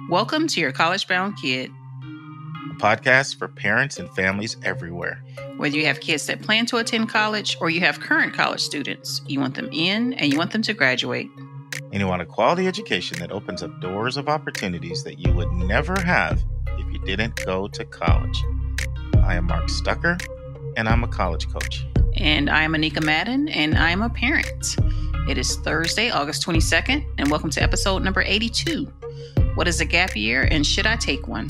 Welcome to Your College Bound Kid, a podcast for parents and families everywhere. Whether you have kids that plan to attend college or you have current college students, you want them in and you want them to graduate. And you want a quality education that opens up doors of opportunities that you would never have if you didn't go to college. I am MStucker, and I'm a college coach. And I am Anika Madden, and I am a parent. It is Thursday, August 22nd, and welcome to episode number 82. What is a gap year, and should I take one?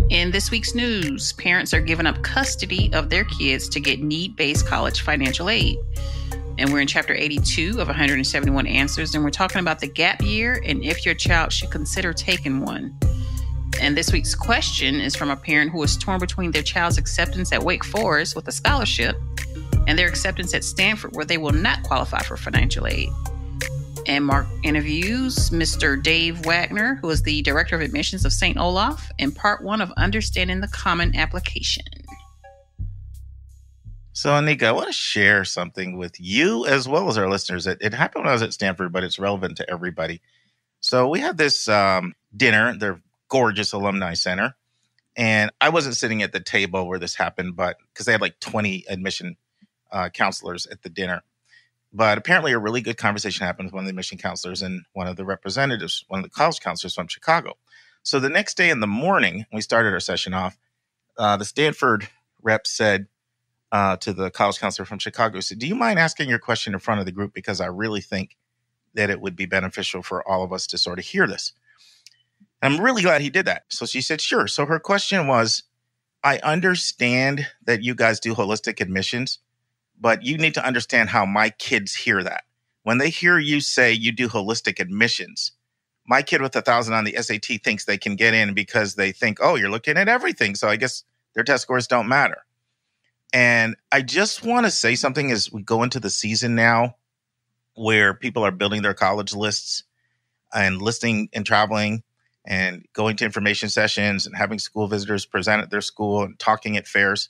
In this week's news, parents are giving up custody of their kids to get need-based college financial aid. And we're in chapter 82 of 171 answers, and we're talking about the gap year and if your child should consider taking one. And this week's question is from a parent who is torn between their child's acceptance at Wake Forest with a scholarship and their acceptance at Stanford, where they will not qualify for financial aid. And Mark interviews Mr. Dave Wagner, who is the Director of Admissions of St. Olaf, in part one of Understanding the Common Application. So, Anika, I want to share something with you as well as our listeners. It happened when I was at Stanford, but it's relevant to everybody. So we had this dinner, their gorgeous alumni center, and I wasn't sitting at the table where this happened, but because they had like 20 admission counselors at the dinner. But apparently a really good conversation happened with one of the admission counselors and one of the representatives, one of the college counselors from Chicago. So the next day in the morning, we started our session off, the Stanford rep said to the college counselor from Chicago, he said, "Do you mind asking your question in front of the group? Because I really think that it would be beneficial for all of us to sort of hear this." I'm really glad he did that. So she said, sure. So her question was, I understand that you guys do holistic admissions, but you need to understand how my kids hear that. When they hear you say you do holistic admissions, my kid with 1,000 on the SAT thinks they can get in because they think, oh, you're looking at everything. So I guess their test scores don't matter. And I just want to say something as we go into the season now where people are building their college lists and listening and traveling and going to information sessions and having school visitors present at their school and talking at fairs.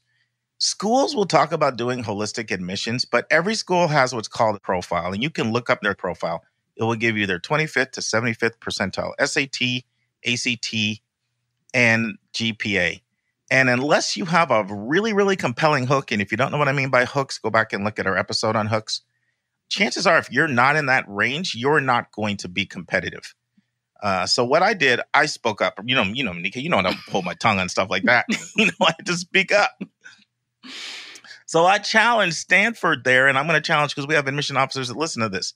Schools will talk about doing holistic admissions, but every school has what's called a profile, and you can look up their profile. It will give you their 25th to 75th percentile SAT, ACT, and GPA. And unless you have a really, really compelling hook, and if you don't know what I mean by hooks, go back and look at our episode on hooks. Chances are if you're not in that range, you're not going to be competitive. So what I did, I spoke up. You know, Anika, I don't pull my tongue on stuff like that. I had to speak up. So I challenged Stanford there, and I'm going to challenge because we have admission officers that listen to this.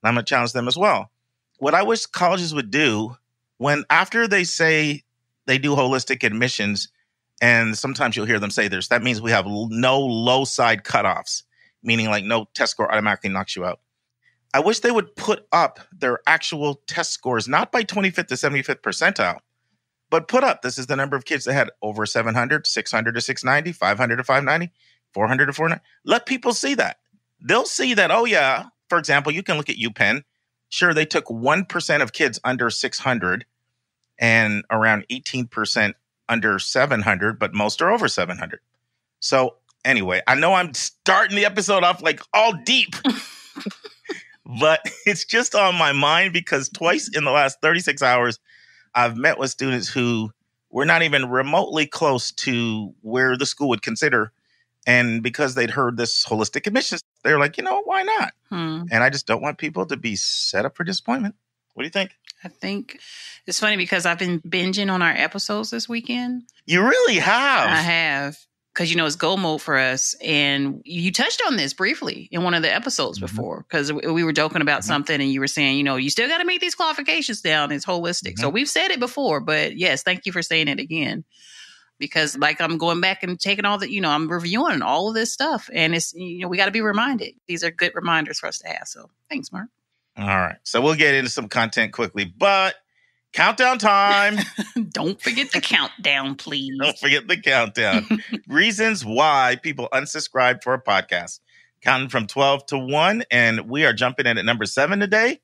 And I'm going to challenge them as well. What I wish colleges would do after they say they do holistic admissions, and sometimes you'll hear them say this, that means we have no low side cutoffs, meaning like no test score automatically knocks you out. I wish they would put up their actual test scores, not by 25th to 75th percentile, but put up, this is the number of kids that had over 700, 600 to 690, 500 to 590, 400 to 490. Let people see that. They'll see that, oh yeah, for example, you can look at UPenn. Sure, they took 1% of kids under 600 and around 18% under 700, but most are over 700. So anyway, I know I'm starting the episode off like all deep, but it's just on my mind because twice in the last 36 hours, I've met with students who were not even remotely close to where the school would consider. And because they'd heard this holistic admissions, they're like, why not? And I just don't want people to be set up for disappointment. What do you think? I think it's funny because I've been binging on our episodes this weekend. You really have? I have. Because, it's go mode for us. And you touched on this briefly in one of the episodes before, because we were joking about something and you were saying, you still got to meet these qualifications down. It's holistic. So we've said it before, but yes, thank you for saying it again. Because I'm going back and taking all the, I'm reviewing all of this stuff. And it's, we got to be reminded. These are good reminders for us to have. So thanks, Mark. All right. So we'll get into some content quickly, but countdown time. Don't forget the countdown, please. Don't forget the countdown. Reasons why people unsubscribe for a podcast. Counting from 12 to 1. And we are jumping in at number 7 today.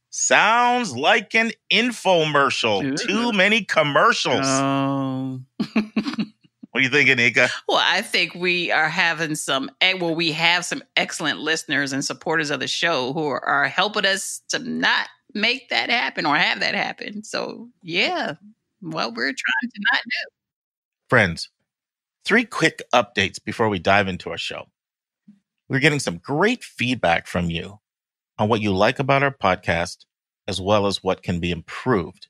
Sounds like an infomercial. Ooh. Too many commercials. Oh. What do you think, Anika? Well, I think we are having we have some excellent listeners and supporters of the show who are helping us to not make that happen or have that happen. So, yeah, what we're trying to not do. Friends, 3 quick updates before we dive into our show. We're getting some great feedback from you on what you like about our podcast, as well as what can be improved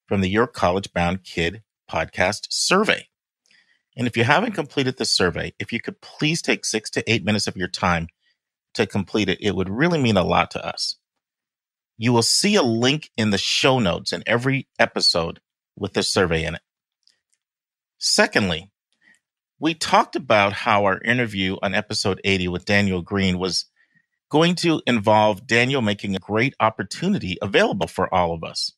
from the Your College Bound Kid podcast survey. And if you haven't completed the survey, if you could please take 6 to 8 minutes of your time to complete it, it would really mean a lot to us. You will see a link in the show notes in every episode with the survey in it. Secondly, we talked about how our interview on episode 80 with Daniel Green was going to involve Daniel making a great opportunity available for all of us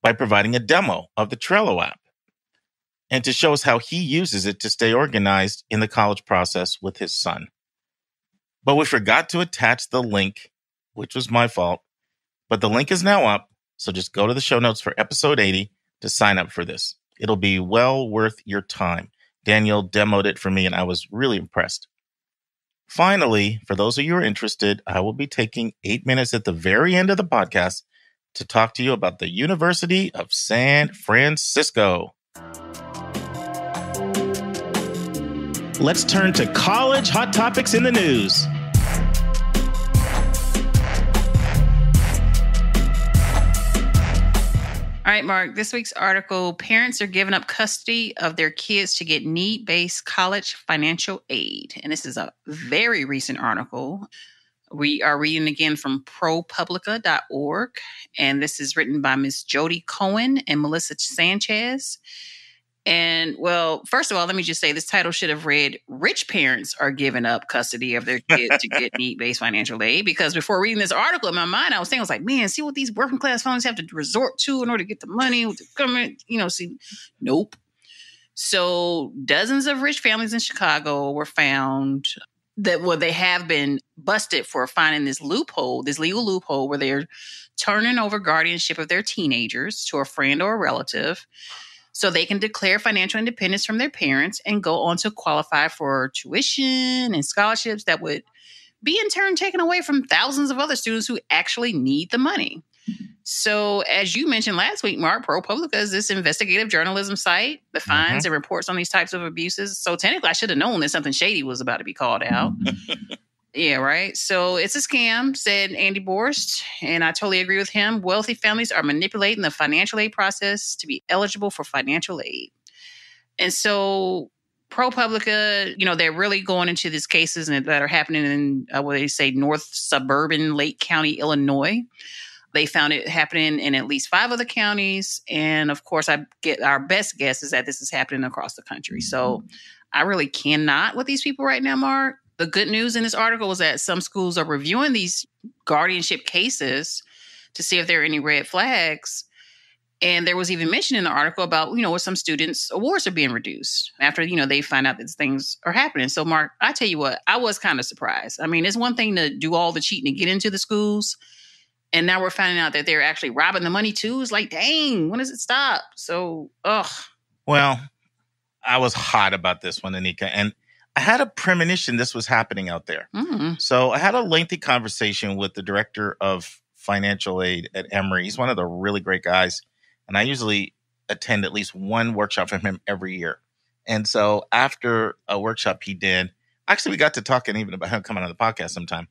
by providing a demo of the Trello app and to show us how he uses it to stay organized in the college process with his son. But we forgot to attach the link, which was my fault, but the link is now up. So just go to the show notes for episode 80 to sign up for this. It'll be well worth your time. Daniel demoed it for me and I was really impressed. Finally, for those of you who are interested, I will be taking 8 minutes at the very end of the podcast to talk to you about the University of San Francisco. Let's turn to college hot topics in the news. All right, Mark, this week's article, parents are giving up custody of their kids to get need-based college financial aid. And this is a very recent article. We are reading again from ProPublica.org. And this is written by Ms. Jodi Cohen and Melissa Sanchez. And, well, first of all, let me just say this title should have read, Rich Parents Are Giving Up Custody of Their Kids to Get Need-Based Financial Aid. Because before reading this article in my mind, I was like, man, see what these working class families have to resort to in order to get the money with the government, nope. So dozens of rich families in Chicago were found they have been busted for finding this legal loophole where they're turning over guardianship of their teenagers to a friend or a relative, so they can declare financial independence from their parents and go on to qualify for tuition and scholarships that would be in turn taken away from thousands of other students who actually need the money. So as you mentioned last week, Mark, ProPublica is this investigative journalism site that finds and reports on these types of abuses. So technically I should have known that something shady was about to be called out. Yeah, right. So it's a scam, said Andy Borst, and I totally agree with him. Wealthy families are manipulating the financial aid process to be eligible for financial aid. And so ProPublica, they're really going into these cases that are happening in, what they say, north suburban Lake County, Illinois. They found it happening in at least 5 other counties. And of course, I get our best guess is that this is happening across the country. So I really cannot with these people right now, Mark. The good news in this article was that some schools are reviewing these guardianship cases to see if there are any red flags. And there was even mention in the article about, with some students' awards are being reduced after, they find out that these things are happening. So, Mark, I tell you what, I was kind of surprised. I mean, it's one thing to do all the cheating to get into the schools. And now we're finding out that they're actually robbing the money too. It's like, dang, when does it stop? So, Well, I was hot about this one, Anika, and I had a premonition this was happening out there. Mm-hmm. So I had a lengthy conversation with the director of financial aid at Emory. He's one of the really great guys. And I usually attend at least one workshop from him every year. And so after a workshop he did, actually we got to talking even about him coming on the podcast sometime.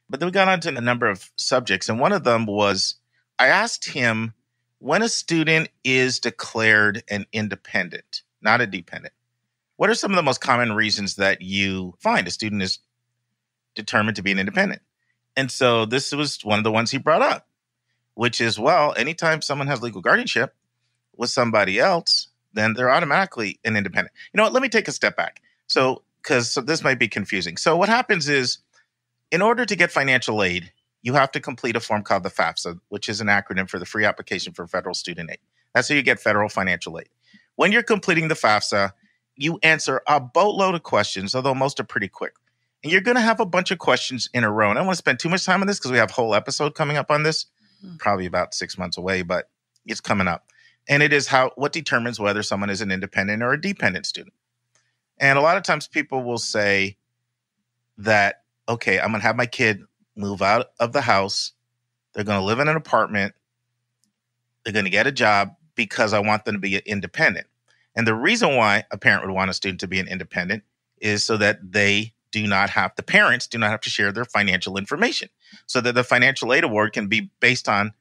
But then we got onto a number of subjects. And one of them was, I asked him, when a student is declared an independent, not a dependent, what are some of the most common reasons that you find a student is determined to be an independent? And so this was one of the ones he brought up, which is, well, anytime someone has legal guardianship with somebody else, then they're automatically an independent. You know what? Let me take a step back. So this might be confusing. So what happens is, in order to get financial aid, you have to complete a form called the FAFSA, which is an acronym for the Free Application for Federal Student Aid. That's how you get federal financial aid. When you're completing the FAFSA, you answer a boatload of questions, although most are pretty quick. And you're going to have a bunch of questions in a row. And I don't want to spend too much time on this because we have a whole episode coming up on this, probably about 6 months away, but it's coming up. And it is what determines whether someone is an independent or a dependent student. And a lot of times people will say that, okay, I'm going to have my kid move out of the house. They're going to live in an apartment. They're going to get a job because I want them to be independent. And the reason why a parent would want a student to be an independent is so that the parents do not have to share their financial information, so that the financial aid award can be based on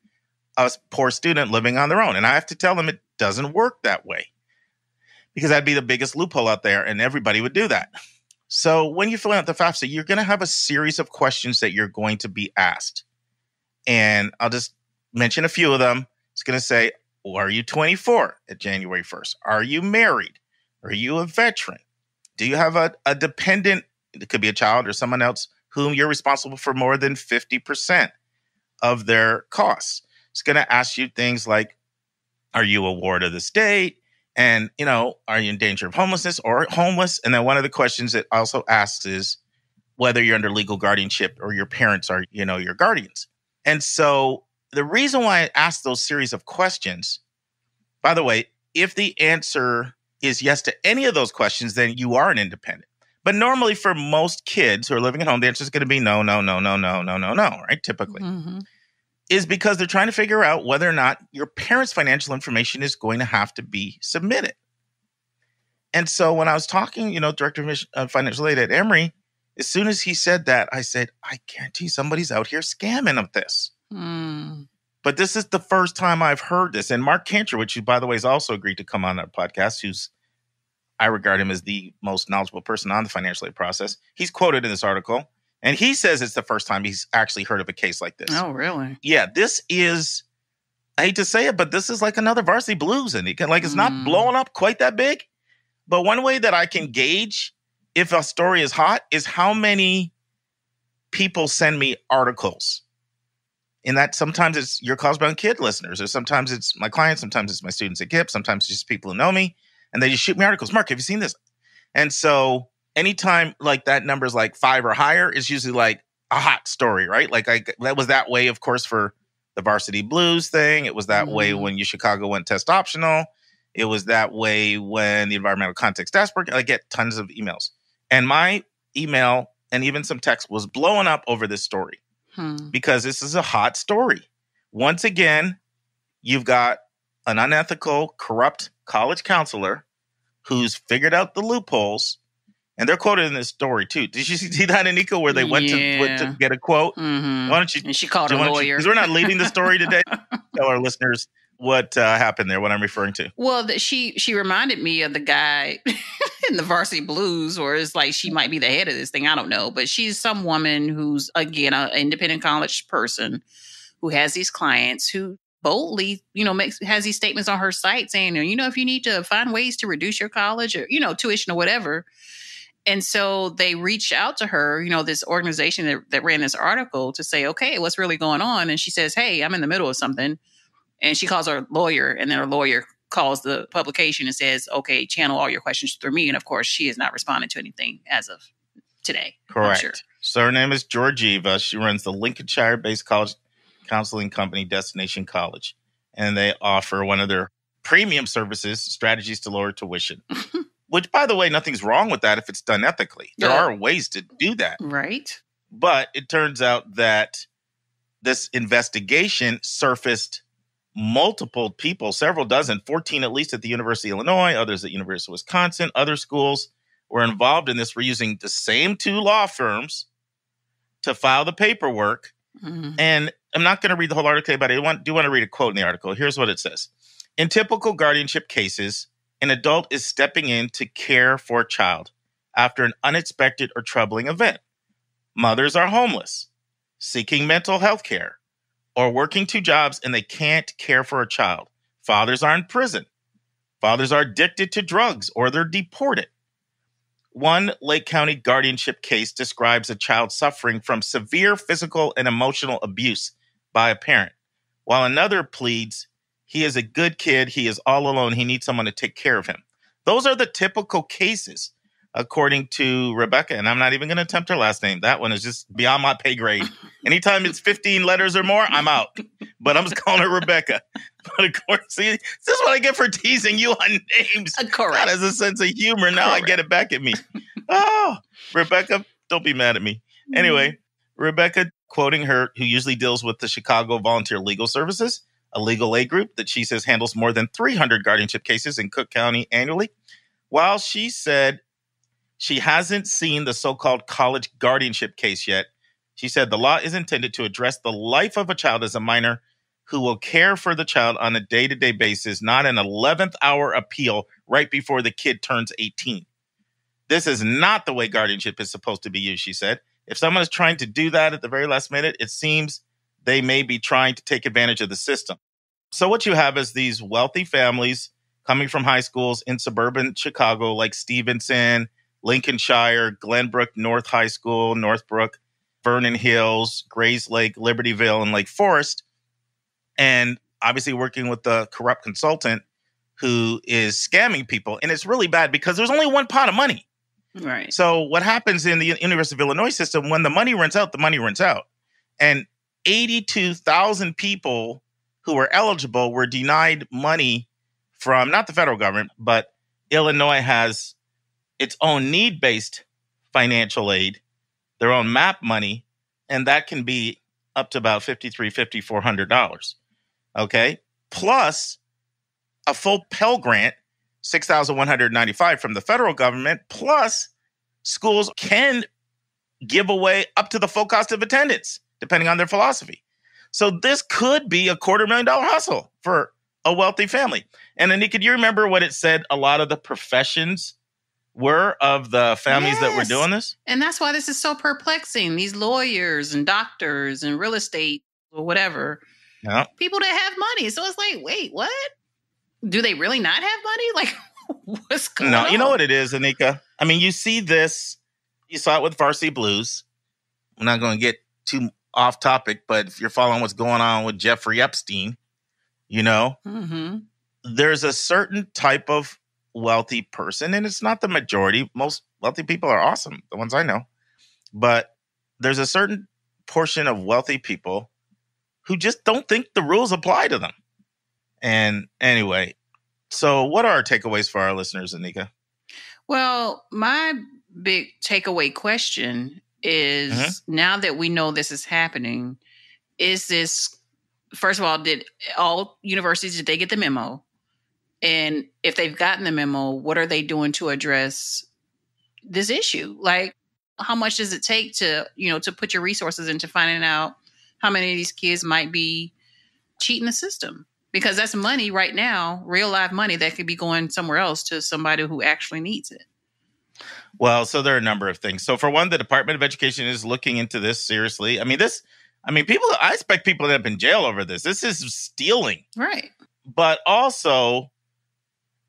a poor student living on their own. And I have to tell them it doesn't work that way, because that'd be the biggest loophole out there and everybody would do that. So when you fill out the FAFSA, you're going to have a series of questions that you're going to be asked. And I'll just mention a few of them. It's going to say, well, are you 24 at January 1st? Are you married? Are you a veteran? Do you have a dependent? It could be a child or someone else whom you're responsible for more than 50% of their costs. It's going to ask you things like, are you a ward of the state? And, are you in danger of homelessness or homeless? And then one of the questions it also asks is whether you're under legal guardianship or your parents are, your guardians. And so the reason why I asked those series of questions, by the way, if the answer is yes to any of those questions, then you are an independent. But normally for most kids who are living at home, the answer is going to be no, right? Typically. Mm-hmm. Is because they're trying to figure out whether or not your parents' financial information is going to have to be submitted. And so when I was talking, Director of Financial Aid at Emory, as soon as he said that, I said, I guarantee somebody's out here scamming of this. But this is the first time I've heard this. And Mark Cantor, which, by the way, has also agreed to come on our podcast, I regard him as the most knowledgeable person on the financial aid process. He's quoted in this article, and he says it's the first time he's actually heard of a case like this. Oh, really? Yeah, this is, I hate to say it, but this is like another Varsity Blues. And it's not blowing up quite that big. But one way that I can gauge if a story is hot is how many people send me articles. And that sometimes it's your College Bound Kid listeners, or sometimes it's my clients, sometimes it's my students at KIPP, sometimes it's just people who know me, and they just shoot me articles. Mark, have you seen this? And so anytime like that number is like 5 or higher, it's usually like a hot story, right? Like that was that way, of course, for the Varsity Blues thing. It was that way when UChicago went test optional. It was that way when the Environmental Context Dashboard. I get tons of emails. And my email and even some text was blowing up over this story. Because this is a hot story. Once again, you've got an unethical, corrupt college counselor who's figured out the loopholes. And they're quoted in this story, too. Did you see that, Anika, where they went to get a quote? Mm-hmm. Why don't you? And she called a lawyer. Because we're not leading the story today. Tell our listeners what happened there, what I'm referring to. Well, she reminded me of the guy in the Varsity Blues, or it's like she might be the head of this thing. I don't know. But she's some woman who's, again, an independent college person who has these clients who boldly, has these statements on her site saying, if you need to find ways to reduce your college or, tuition or whatever. And so they reached out to her, this organization that ran this article to say, okay, what's really going on? And she says, hey, I'm in the middle of something. And she calls her lawyer, and then her lawyer calls the publication and says, okay, channel all your questions through me. And of course, she has not responded to anything as of today. Correct. Sure. So her name is Georgieva. She runs the Lincolnshire-based college counseling company, Destination College. And they offer one of their premium services, strategies to lower tuition. Which, by the way, nothing's wrong with that if it's done ethically. There are ways to do that. Right. But it turns out that this investigation surfaced multiple people, several dozen, 14 at least at the University of Illinois, others at University of Wisconsin, other schools were involved in this. We're using the same 2 law firms to file the paperwork. And I'm not going to read the whole article, but I do want to read a quote in the article. Here's what it says. In typical guardianship cases, an adult is stepping in to care for a child after an unexpected or troubling event. Mothers are homeless, seeking mental health care, or working 2 jobs and they can't care for a child. Fathers are in prison. Fathers are addicted to drugs or they're deported. One Lake County guardianship case describes a child suffering from severe physical and emotional abuse by a parent, while another pleads he is a good kid, he is all alone, he needs someone to take care of him. Those are the typical cases, according to Rebecca, and I'm not even going to attempt her last name. That one is just beyond my pay grade. Anytime it's 15 letters or more, I'm out. But I'm just calling her Rebecca. But of course, see, this is what I get for teasing you on names. Correct. God has a sense of humor. Now I get it back at me. Oh, Rebecca, don't be mad at me. Anyway, Rebecca quoting her, who usually deals with the Chicago Volunteer Legal Services, a legal aid group that she says handles more than 300 guardianship cases in Cook County annually. While she said she hasn't seen the so-called college guardianship case yet, she said the law is intended to address the life of a child as a minor who will care for the child on a day-to-day basis, not an 11th hour appeal right before the kid turns 18. This is not the way guardianship is supposed to be used, she said. If someone is trying to do that at the very last minute, it seems they may be trying to take advantage of the system. So what you have is these wealthy families coming from high schools in suburban Chicago, like Stevenson, Lincolnshire, Glenbrook North High School, Northbrook, Vernon Hills, Grays Lake, Libertyville, and Lake Forest. And obviously working with the corrupt consultant who is scamming people. And it's really bad because there's only one pot of money. Right. So what happens in the University of Illinois system, when the money runs out, the money runs out. And 82,000 people who were eligible were denied money from not the federal government, but Illinois has its own need-based financial aid, their own MAP money, and that can be up to about $5,300, $5,400. Okay, plus a full Pell Grant, $6,195 from the federal government, plus schools can give away up to the full cost of attendance, depending on their philosophy. So this could be a $250,000 hustle for a wealthy family. And Anika, do you remember what it said a lot of the professions were of the families that were doing this? And that's why this is so perplexing. These lawyers and doctors and real estate or whatever, people that have money. So it's like, wait, what? Do they really not have money? Like, what's going on? No, you know what it is, Anika? I mean, you see this, you saw it with Varsity Blues. I'm not going to get too off topic, but if you're following what's going on with Jeffrey Epstein, you know, there's a certain type of wealthy person, and it's not the majority. Most wealthy people are awesome, the ones I know. But there's a certain portion of wealthy people who just don't think the rules apply to them. And anyway, so what are our takeaways for our listeners, Anika? Well, my big takeaway question is now that we know this is happening, is this, first of all, did all universities, did they get the memo? And if they've gotten the memo, what are they doing to address this issue? Like, how much does it take to, to put your resources into finding out how many of these kids might be cheating the system? Because that's money right now, real live money that could be going somewhere else to somebody who actually needs it. Well, so there are a number of things. So for one, the Department of Education is looking into this seriously. I expect people to end up in jail over this. This is stealing. Right. But also,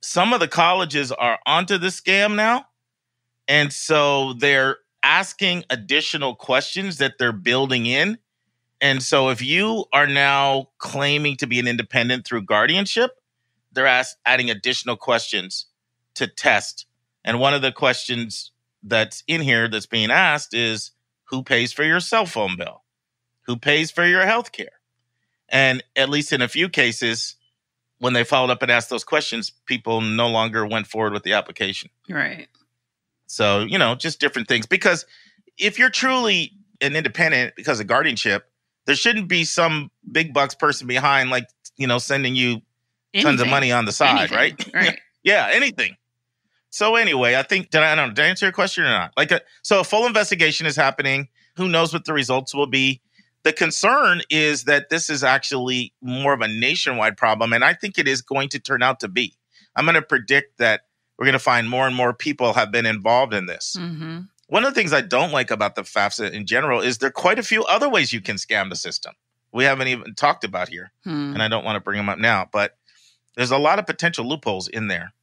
some of the colleges are onto the scam now. And so they're asking additional questions that they're building in. And so if you are now claiming to be an independent through guardianship, they're adding additional questions to test. And one of the questions that's in here that's being asked is, who pays for your cell phone bill? Who pays for your health care? And at least in a few cases, when they followed up and asked those questions, people no longer went forward with the application. Right. So, just different things. Because if you're truly an independent because of guardianship, there shouldn't be some big bucks person behind, like, sending you tons of money on the side, right? Right. Yeah, anything. So anyway, I think, did I answer your question or not? So a full investigation is happening. Who knows what the results will be? The concern is that this is actually more of a nationwide problem, and I think it is going to turn out to be. I'm going to predict that we're going to find more and more people have been involved in this. Mm-hmm. One of the things I don't like about the FAFSA in general is there are quite a few other ways you can scam the system we haven't even talked about here, and I don't want to bring them up now, but there's a lot of potential loopholes in there.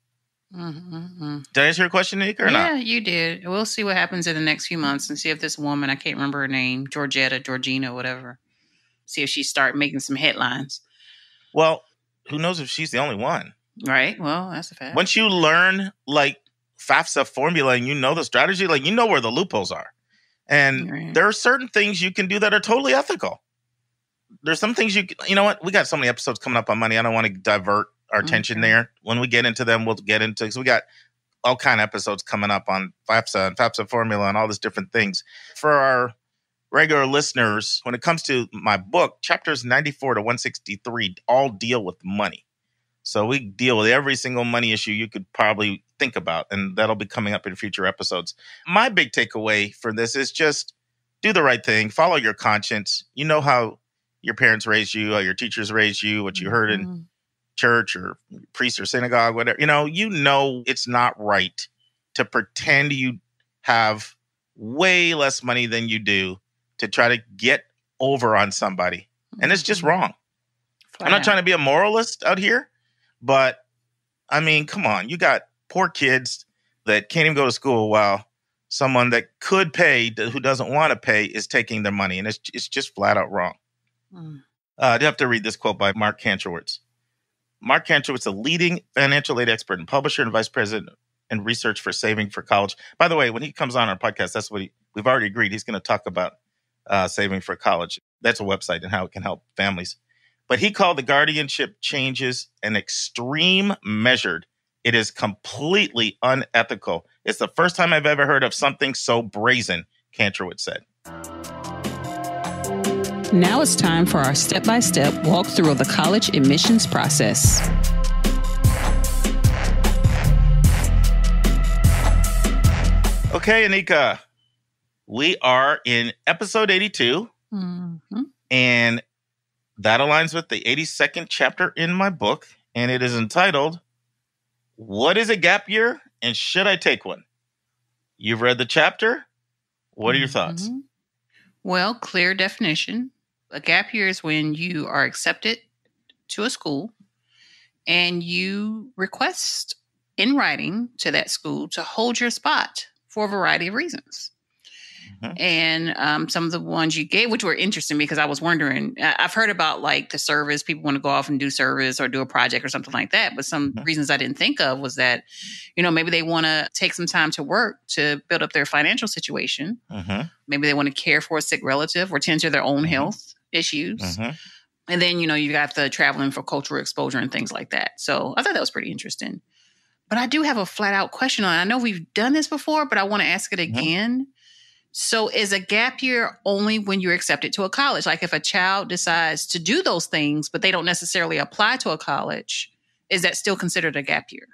Mm-hmm. Did I answer your question, Anika, or not? Yeah, you did. We'll see what happens in the next few months and see if this woman, I can't remember her name, Georgina, whatever, see if she start making some headlines. Well, who knows if she's the only one? Right. Well, that's a fact. Once you learn FAFSA formula and the strategy, where the loopholes are. And there are certain things you can do that are totally ethical. There's some things you know what? We got so many episodes coming up on money. I don't want to divert our attention there. When we get into them, we'll get into, because we got all kind of episodes coming up on FAFSA and FAFSA formula and all these different things. For our regular listeners, when it comes to my book, chapters 94 to 163 all deal with money. So we deal with every single money issue you could probably think about, and that'll be coming up in future episodes. My big takeaway for this is just do the right thing, follow your conscience. You know how your parents raised you, how your teachers raised you, what you heard in church or priest or synagogue, whatever. You know it's not right to pretend you have way less money than you do to try to get over on somebody. And it's just wrong. I'm not trying to be a moralist out here, but I mean, come on. You got poor kids that can't even go to school while someone that could pay, who doesn't want to pay, is taking their money. And it's just flat out wrong. I do have to read this quote by Mark Kantrowitz. Mark Kantrowitz, a leading financial aid expert and publisher and vice president in research for Saving for College. By the way, when he comes on our podcast, that's what we've already agreed. He's going to talk about Saving for College. That's a website and how it can help families. But he called the guardianship changes an extreme measured. It is completely unethical. It's the first time I've ever heard of something so brazen, Kantrowitz said. Now it's time for our step-by-step walkthrough of the college admissions process. Okay, Anika, we are in episode 82, and that aligns with the 82nd chapter in my book, and it is entitled, What is a Gap Year, and Should I Take One? You've read the chapter. What are your thoughts? Well, clear definition. A gap year is when you are accepted to a school and you request in writing to that school to hold your spot for a variety of reasons. And some of the ones you gave, which were interesting because I was wondering, I've heard about like the service, people want to go off and do service or do a project or something like that. But some reasons I didn't think of was that, maybe they want to take some time to work to build up their financial situation. Maybe they want to care for a sick relative or tend to their own health issues. And then, you got the traveling for cultural exposure and things like that. So I thought that was pretty interesting. But I do have a flat out question on it. I know we've done this before, but I want to ask it again. So is a gap year only when you're accepted to a college? Like if a child decides to do those things, but they don't necessarily apply to a college, is that still considered a gap year?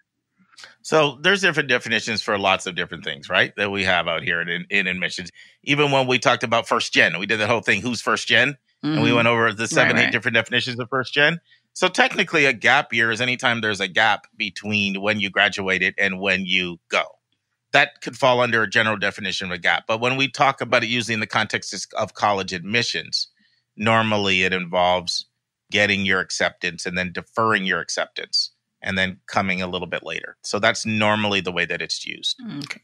So there's different definitions for lots of different things, right? That we have out here in admissions. Even when we talked about first gen, we did the whole thing, who's first gen? And we went over the 8 different definitions of first gen. So technically a gap year is anytime there's a gap between when you graduated and when you go. That could fall under a general definition of a gap. But when we talk about it usually in the context of college admissions, normally it involves getting your acceptance and then deferring your acceptance and then coming a little bit later. So that's normally the way that it's used. Okay.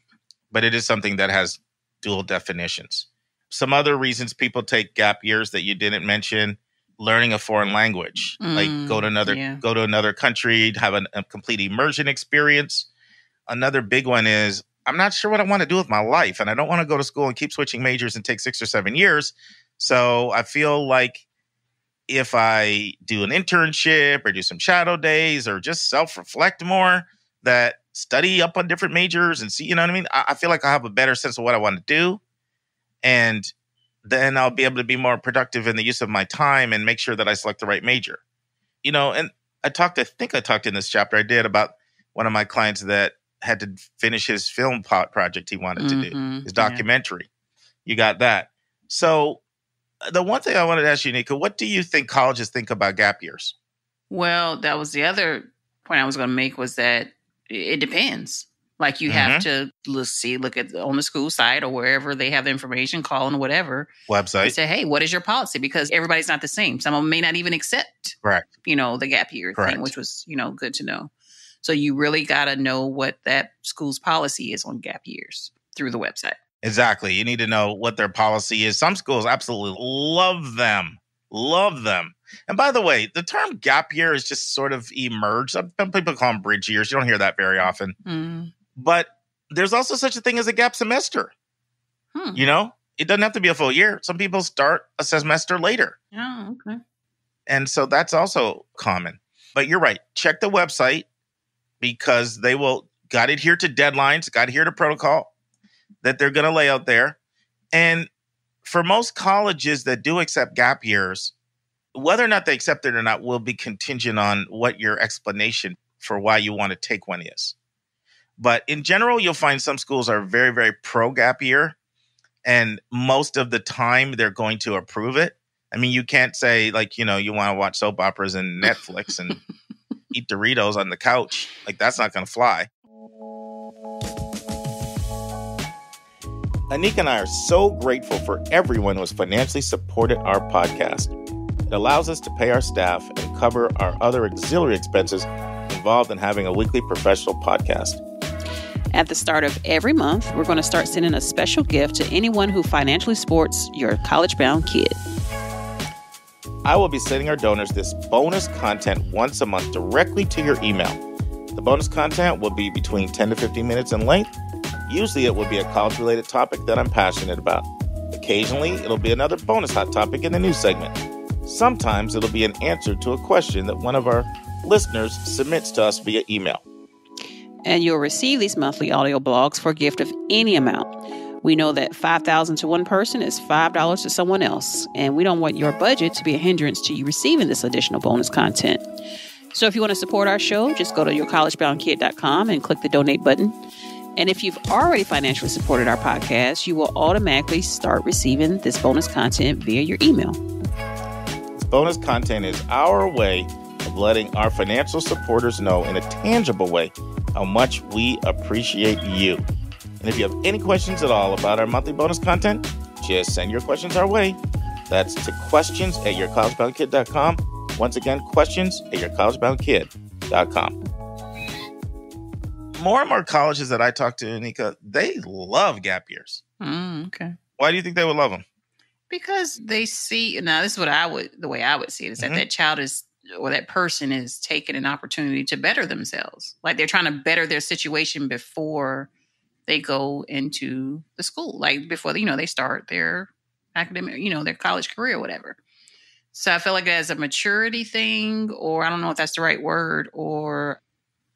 But it is something that has dual definitions. Some other reasons people take gap years that you didn't mention, learning a foreign language, like go to another country, have a complete immersion experience. Another big one is, I'm not sure what I want to do with my life, and I don't want to go to school and keep switching majors and take 6 or 7 years. So I feel like if I do an internship or do some shadow days or just self-reflect more, that study up on different majors and see, you know what I mean? I feel like I have a better sense of what I want to do. And then I'll be able to be more productive in the use of my time and make sure that I select the right major. And I think I talked in this chapter I did about one of my clients that had to finish his film project he wanted to do, his documentary. You got that. So the one thing I wanted to ask you, Anika, what do you think colleges think about gap years? Well, that was the other point I was going to make was that it depends. Like you have to look at on the school site or wherever they have the information, call on whatever website and say, hey, what is your policy? Because everybody's not the same. Some of them may not even accept, the gap year thing, which was, good to know. So you really got to know what that school's policy is on gap years through the website. Exactly. You need to know what their policy is. Some schools absolutely love them. And by the way, the term gap year is just sort of emerged. Some people call them bridge years. You don't hear that very often. But there's also such a thing as a gap semester. It doesn't have to be a full year. Some people start a semester later. Oh, okay. And so that's also common. But you're right. Check the website because they will got to adhere to deadlines, got to adhere to protocol that they're going to lay out there. And for most colleges that do accept gap years, whether or not they accept it or not will be contingent on what your explanation for why you want to take one is. But in general, you'll find some schools are very, very pro gap year. And most of the time, they're going to approve it. I mean, you can't say, like, you want to watch soap operas and Netflix and eat Doritos on the couch. Like, that's not going to fly. Anika and I are so grateful for everyone who has financially supported our podcast. It allows us to pay our staff and cover our other auxiliary expenses involved in having a weekly professional podcast. At the start of every month, we're going to start sending a special gift to anyone who financially supports your college-bound kid. I will be sending our donors this bonus content once a month directly to your email. The bonus content will be between 10 to 15 minutes in length. Usually it will be a college-related topic that I'm passionate about. Occasionally, it'll be another bonus hot topic in the news segment. Sometimes it'll be an answer to a question that one of our listeners submits to us via email. And you'll receive these monthly audio blogs for a gift of any amount. We know that $5,000 to one person is $5 to someone else, and we don't want your budget to be a hindrance to you receiving this additional bonus content. So if you want to support our show, just go to yourcollegeboundkid.com and click the donate button. And if you've already financially supported our podcast, you will automatically start receiving this bonus content via your email. This bonus content is our way of letting our financial supporters know in a tangible way how much we appreciate you. And if you have any questions at all about our monthly bonus content, just send your questions our way. That's to questions@yourcollegeboundkid.com. Once again, questions@yourcollegeboundkid.com. More and more colleges that I talk to, Anika, they love gap years. Okay. Why do you think they would love them? Because they see, now this is the way I would see it, is that that child is, or that person is taking an opportunity to better themselves. Like they're trying to better their situation before they go into the school, like before, they start their academic, their college career or whatever. So I feel like that's a maturity thing, or I don't know if that's the right word, or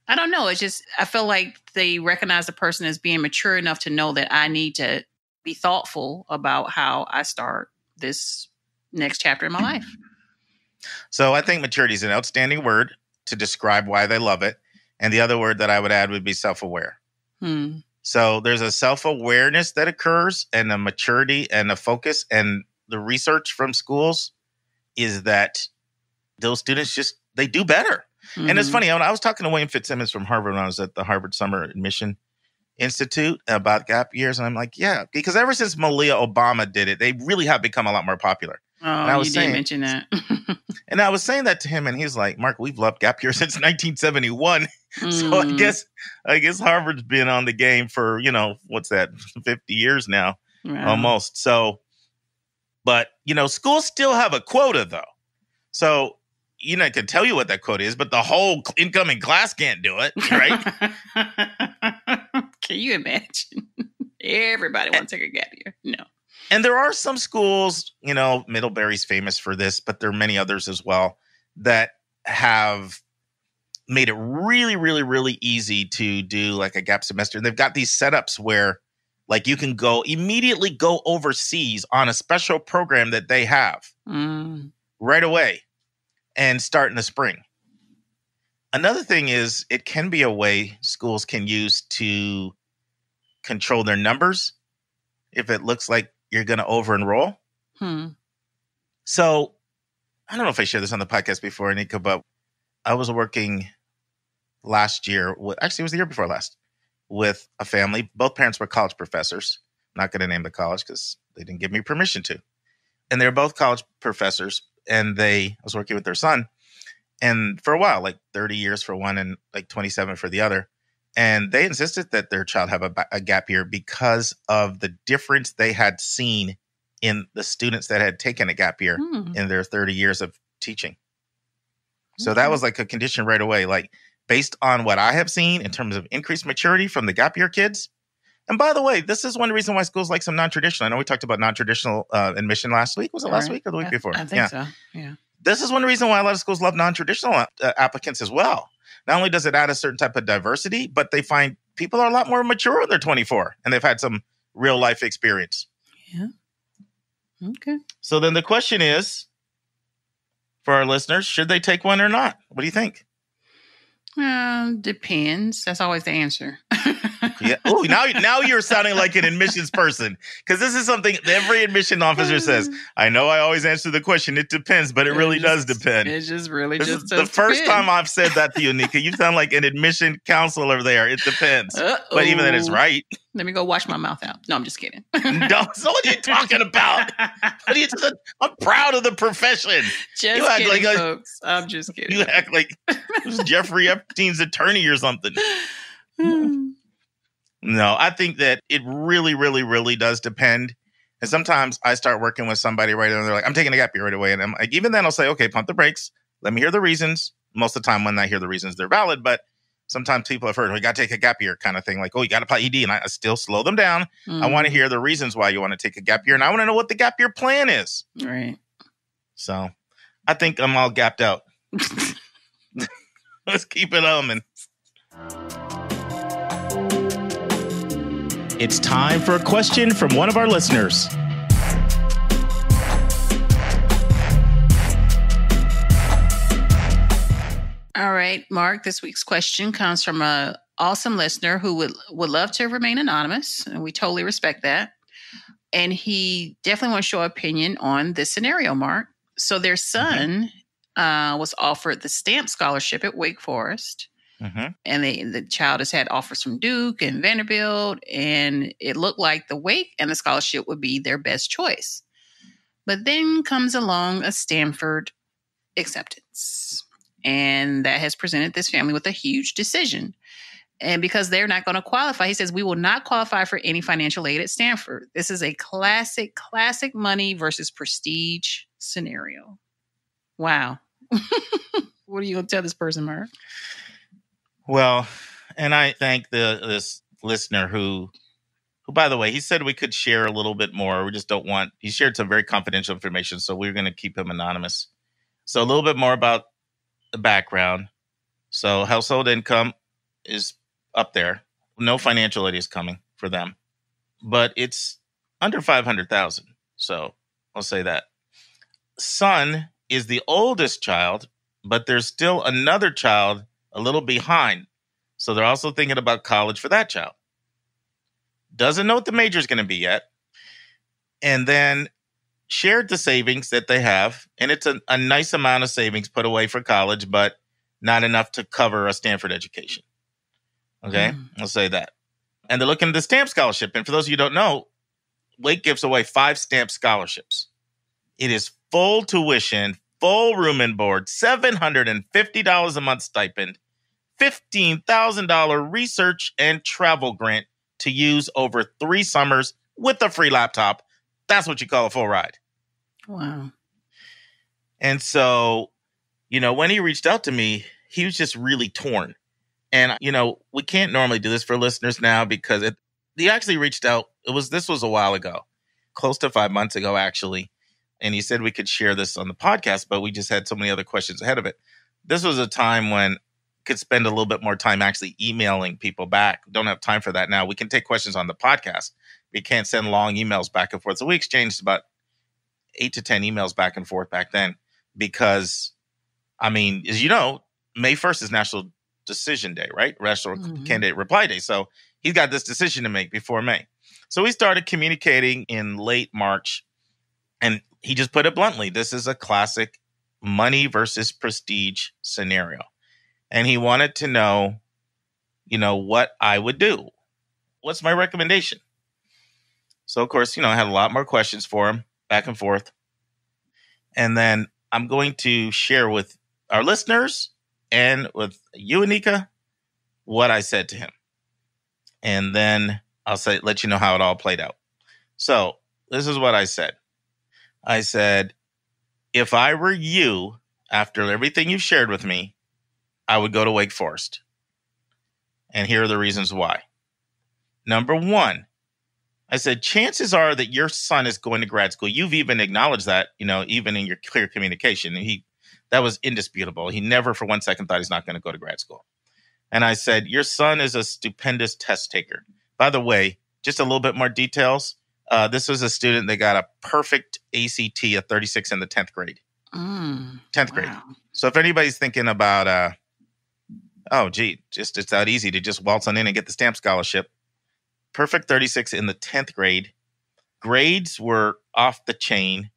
I don't know. It's just, I feel like they recognize the person as being mature enough to know that I need to be thoughtful about how I start this next chapter in my life. So I think maturity is an outstanding word to describe why they love it. And the other word that I would add would be self-aware. So there's a self-awareness that occurs and a maturity and a focus. And the research from schools is that those students they do better. And it's funny, I was talking to William Fitzsimmons from Harvard when I was at the Harvard Summer Admission Institute about gap years. And I'm like, yeah, because ever since Malia Obama did it, they really have become a lot more popular. Oh, you did mention that. And I was saying that to him, and he's like, Mark, we've loved gap year since 1971. So I guess Harvard's been on the game for, 50 years now, almost. So, but, schools still have a quota, though. So, I can tell you what that quota is, but the whole incoming class can't do it, right? Can you imagine? Everybody wants to take a gap year. No. And there are some schools, Middlebury's famous for this, but there are many others as well that have made it really, really, really easy to do like a gap semester. And they've got these setups where like you can immediately go overseas on a special program that they have right away and start in the spring. Another thing is it can be a way schools can use to control their numbers if it looks like you're going to over-enroll. So I don't know if I shared this on the podcast before, Anika, but I was working last year. Actually, it was the year before last with a family. Both parents were college professors. I'm not going to name the college because they didn't give me permission to. And they're both college professors. And I was working with their son. And for a while, like 30 years for one and like 27 for the other. And they insisted that their child have a gap year because of the difference they had seen in the students that had taken a gap year in their 30 years of teaching. So that was like a condition right away, like based on what I have seen in terms of increased maturity from the gap year kids. And by the way, this is one reason why schools like some non-traditional. I know we talked about non-traditional admission last week. Was it last week or the week before? I think so. Yeah. This is one reason why a lot of schools love non-traditional applicants as well. Not only does it add a certain type of diversity, but they find people are a lot more mature when they're 24 and they've had some real life experience. Yeah. Okay. So then the question is, for our listeners, should they take one or not? What do you think? Depends. That's always the answer. Yeah. Oh, now you're sounding like an admissions person, because this is something every admission officer says. I know I always answer the question, it depends, but it really does depend. It just really This just is does the first depend. time I've said that to you, Anika. You sound like an admission counselor there. It depends. But even then, it's right. Let me go wash my mouth out. No, I'm just kidding. No, so what are you talking about? I'm proud of the profession. Just kidding, folks. I'm just kidding. You act like it was Jeffrey Epstein's attorney or something. No, I think that it really, really, really does depend. And sometimes I start working with somebody right and they're like, I'm taking a gap year right away. And I'm like, even then I'll say, okay, pump the brakes. Let me hear the reasons. Most of the time when I hear the reasons, they're valid. But sometimes people have heard, we got to take a gap year kind of thing. Like, oh, you got to apply ED. And I still slow them down. I want to hear the reasons why you want to take a gap year. And I want to know what the gap year plan is. Right. So I think I'm all gapped out. Let's keep it humming. It's time for a question from one of our listeners. All right, Mark, this week's question comes from an awesome listener who would love to remain anonymous, and we totally respect that. And he definitely wants your opinion on this scenario, Mark. So their son was offered the STAMP scholarship at Wake Forest. And the child has had offers from Duke and Vanderbilt, and it looked like the Wake and the scholarship would be their best choice. But then comes along a Stanford acceptance, and that has presented this family with a huge decision. And because they're not going to qualify, he says, we will not qualify for any financial aid at Stanford. This is a classic money versus prestige scenario. Wow. What are you going to tell this person, Mark? Well, and I thank this listener who, by the way, he said we could share a little bit more. We just don't want, he shared some very confidential information, so we're going to keep him anonymous. So a little bit more about the background. So household income is up there. No financial aid is coming for them, but it's under $500,000. So I'll say that. Son is the oldest child, but there's still another child a little behind. So they're also thinking about college for that child. Doesn't know what the major is going to be yet. And then shared the savings that they have. And it's a nice amount of savings put away for college, but not enough to cover a Stanford education. Okay, I'll say that. And they're looking at the STAMP scholarship. And for those of you who don't know, Wake gives away 5 STAMP scholarships. It is full tuition, full room and board, $750 a month stipend, $15,000 research and travel grant to use over 3 summers with a free laptop. That's what you call a full ride. Wow. And so, when he reached out to me, he was just really torn. And, we can't normally do this for listeners now because he actually reached out. This was a while ago, close to 5 months ago, actually. And he said we could share this on the podcast, but we just had so many other questions ahead of it. This was a time when I could spend a little bit more time actually emailing people back. Don't have time for that now. We can take questions on the podcast. We can't send long emails back and forth. So we exchanged about 8 to 10 emails back and forth back then because, as you know, May 1st is National Decision Day, right? National Candidate Reply Day. So he's got this decision to make before May. So we started communicating in late March. And he just put it bluntly, this is a classic money versus prestige scenario. And he wanted to know, what I would do. What's my recommendation? So, of course, I had a lot more questions for him, back and forth. And then I'm going to share with our listeners and with you, Anika, what I said to him. And then I'll let you know how it all played out. So this is what I said. I said, if I were you, after everything you've shared with me, I would go to Wake Forest. And here are the reasons why. Number 1, I said, chances are that your son is going to grad school. You've even acknowledged that, even in your clear communication. And that was indisputable. He never for 1 second thought he's not going to go to grad school. And I said, your son is a stupendous test taker. By the way, just a little bit more details. This was a student that got a perfect ACT, a 36 in the 10th grade. 10th grade. So if anybody's thinking about, it's that easy to just waltz on in and get the stamp scholarship. Perfect 36 in the 10th grade. Grades were off the chain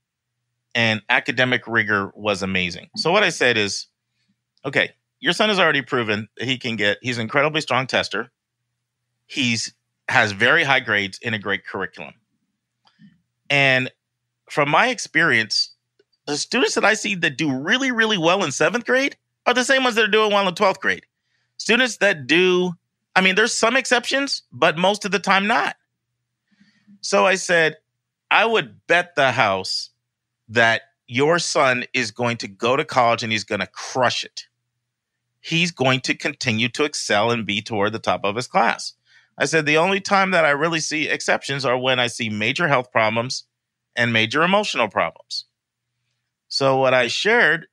and academic rigor was amazing. So what I said is, okay, your son has already proven that he's an incredibly strong tester. Has very high grades in a great curriculum. And from my experience, the students that I see that do really, really well in 7th grade are the same ones that are doing well in 12th grade. Students that there's some exceptions, but most of the time not. So I said, I would bet the house that your son is going to go to college and he's going to crush it. He's going to continue to excel and be toward the top of his class. I said, the only time that I really see exceptions are when I see major health problems and major emotional problems. So what I shared,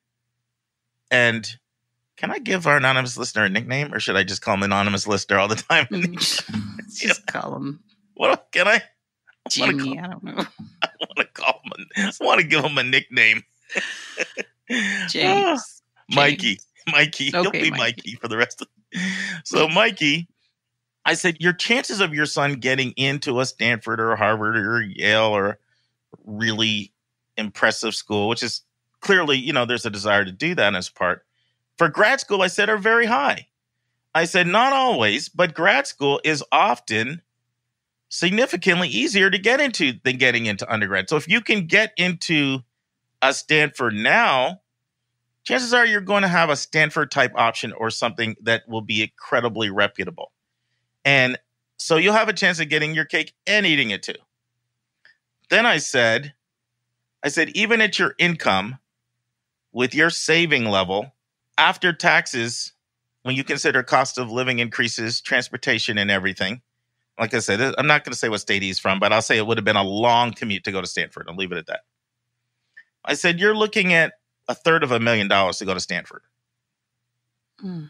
and can I give our anonymous listener a nickname, or should I just call him anonymous listener all the time? Just call him. What can I? Jimmy, I don't know. I want to call him. I want to give him a nickname. James. Mikey. Okay, He'll be Mikey for the rest of. So Mikey, I said, your chances of your son getting into a Stanford or Harvard or Yale or really impressive school, which is clearly, there's a desire to do that in his part. For grad school, I said, are very high. I said, not always, but grad school is often significantly easier to get into than getting into undergrad. So if you can get into a Stanford now, chances are you're going to have a Stanford type option or something that will be incredibly reputable. And so you'll have a chance of getting your cake and eating it too. Then I said, even at your income, with your saving level, after taxes, when you consider cost of living increases, transportation and everything, like I said, I'm not going to say what state he's from, but I'll say it would have been a long commute to go to Stanford. I'll leave it at that. I said, you're looking at $350,000 to go to Stanford.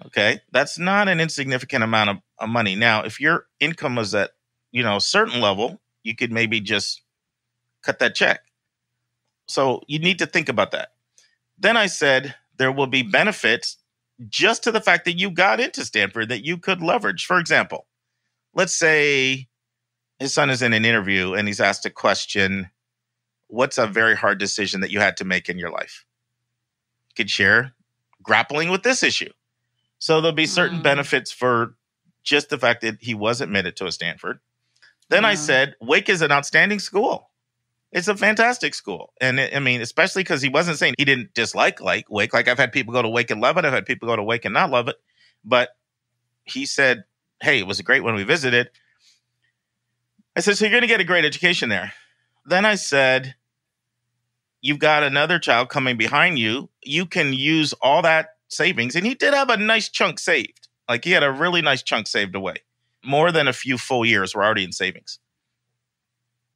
Okay. That's not an insignificant amount of money. Now, if your income was at, a certain level, you could maybe just cut that check. So you need to think about that. Then I said, there will be benefits just to the fact that you got into Stanford that you could leverage. For example, let's say his son is in an interview and he's asked a question, what's a very hard decision that you had to make in your life? You could share grappling with this issue. So there'll be certain benefits for just the fact that he was admitted to a Stanford. Then I said, Wake is an outstanding school. It's a fantastic school. And especially because he wasn't saying he didn't dislike Wake. Like I've had people go to Wake and love it. I've had people go to Wake and not love it. But he said, hey, it was great when we visited. I said, so you're going to get a great education there. Then I said, you've got another child coming behind you. You can use all that savings. And he did have a nice chunk saved. Like he had a really nice chunk saved away. More than a few full years were already in savings.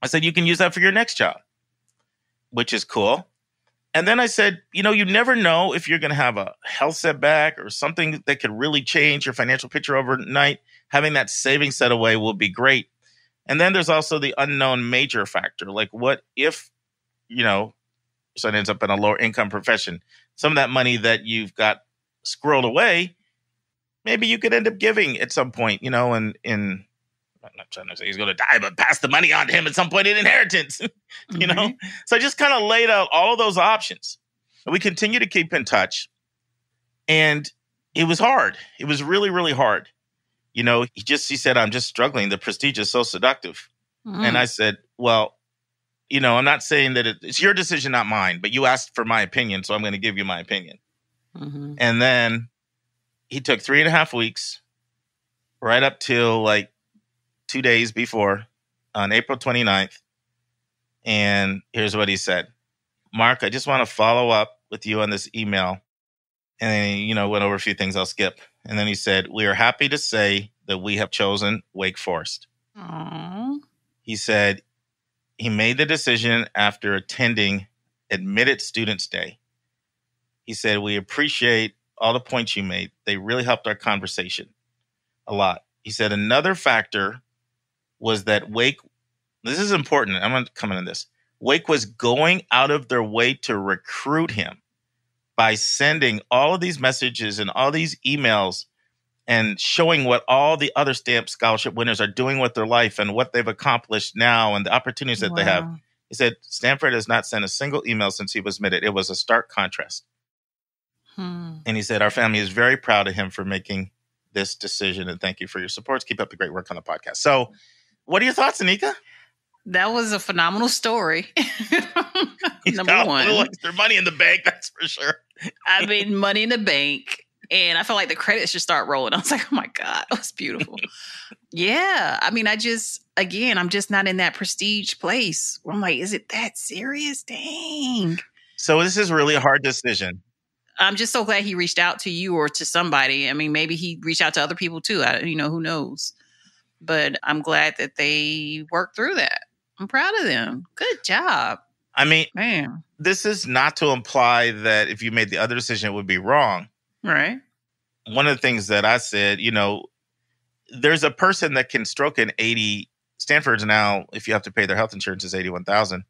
I said, you can use that for your next child, which is cool. And then I said, you never know if you're going to have a health setback or something that could really change your financial picture overnight. Having that savings set away will be great. And then there's also the unknown major factor. Like what if, your son ends up in a lower income profession? Some of that money that you've got squirreled away, maybe you could end up giving at some point, I'm not trying to say he's going to die, but pass the money on to him at some point in inheritance, So I just kind of laid out all of those options. And we continue to keep in touch. And it was hard. It was really, really hard. He said, I'm just struggling. The prestige is so seductive. And I said, well, I'm not saying that it's your decision, not mine, but you asked for my opinion. So I'm going to give you my opinion. And then he took 3.5 weeks right up till like 2 days before on April 29th. And here's what he said. Mark, I just want to follow up with you on this email. And then he, went over a few things I'll skip. And then he said, we are happy to say that we have chosen Wake Forest. Aww. He said he made the decision after attending Admitted Students Day. He said, we appreciate all the points you made. They really helped our conversation a lot. He said another factor was that Wake This is important. I'm going to come into this. Wake was going out of their way to recruit him by sending all of these messages and all these emails and showing what all the other stamp scholarship winners are doing with their life and what they've accomplished now and the opportunities that they have. He said, Stanford has not sent a single email since he was admitted. It was a stark contrast. And he said, our family is very proud of him for making this decision. And thank you for your support. Keep up the great work on the podcast. So what are your thoughts, Anika? That was a phenomenal story. He's Number got one. a little extra money in the bank, that's for sure. I mean, money in the bank. And I felt like the credits should start rolling. I was like, oh my God, that was beautiful. Yeah. I mean, I'm just not in that prestige place where I'm like, is it that serious? Dang. So this is really a hard decision. I'm just so glad he reached out to you or to somebody. I mean, maybe he reached out to other people too. Who knows? But I'm glad that they worked through that. I'm proud of them. Good job. I mean, man, this is not to imply that if you made the other decision, it would be wrong. Right. One of the things that I said, there's a person that can stroke an 80. Stanford's now, if you have to pay their health insurance, is $81,000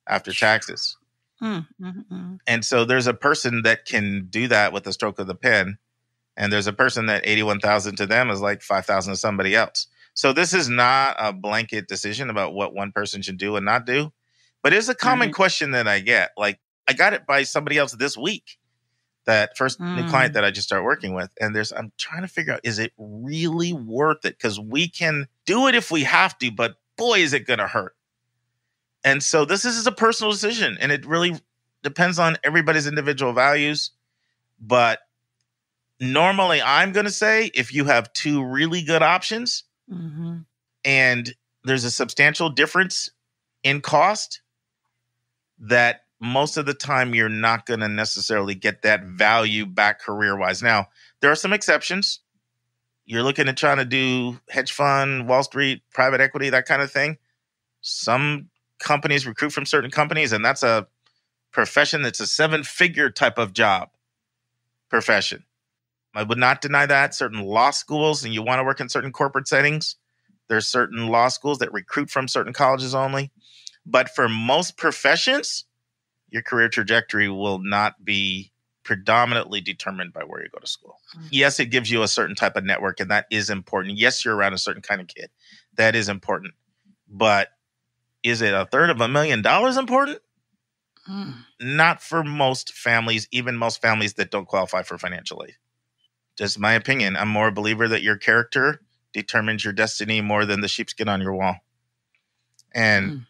after taxes. And so there's a person that can do that with a stroke of the pen. And there's a person that $81,000 to them is like $5,000 to somebody else. So this is not a blanket decision about what one person should do and not do. But it's a common question that I get. Like, I got it by somebody else this week. That first new client that I just started working with. And I'm trying to figure out, is it really worth it? Because we can do it if we have to, but boy, is it going to hurt. And so this is a personal decision, and it really depends on everybody's individual values. But normally I'm going to say if you have two really good options and there's a substantial difference in cost, that most of the time you're not going to necessarily get that value back career-wise. Now, there are some exceptions. You're looking at trying to do hedge fund, Wall Street, private equity, that kind of thing. Some companies recruit from certain companies, and that's a profession that's a 7-figure type of job profession. I would not deny that. Certain law schools, and you want to work in certain corporate settings, there's certain law schools that recruit from certain colleges only. But for most professions, your career trajectory will not be predominantly determined by where you go to school. Yes, it gives you a certain type of network, and that is important. Yes, you're around a certain kind of kid. That is important. But is it $250,000 important? Not for most families, even most families that don't qualify for financial aid. Just my opinion. I'm more a believer that your character determines your destiny more than the sheepskin on your wall. And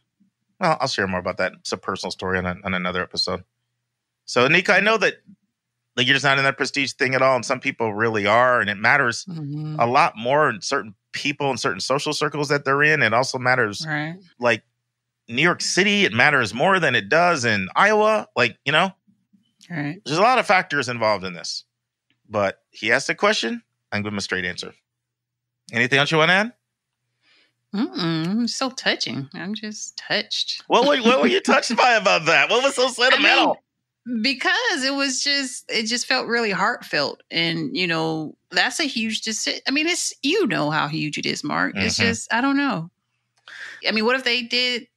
well, I'll share more about that. It's a personal story on another episode. So, Anika, I know that you're just not in that prestige thing at all, and some people really are, and it matters a lot more in certain people and certain social circles that they're in. It also matters, like New York City, it matters more than it does in Iowa. There's a lot of factors involved in this. But he asked a question, I'm giving him a straight answer. Anything else you want to add? So touching. I'm just touched. What were you touched by about that? What was so sentimental? Because it just felt really heartfelt. And, that's a huge decision. I mean, how huge it is, Mark. It's just, I don't know. I mean, what if they did?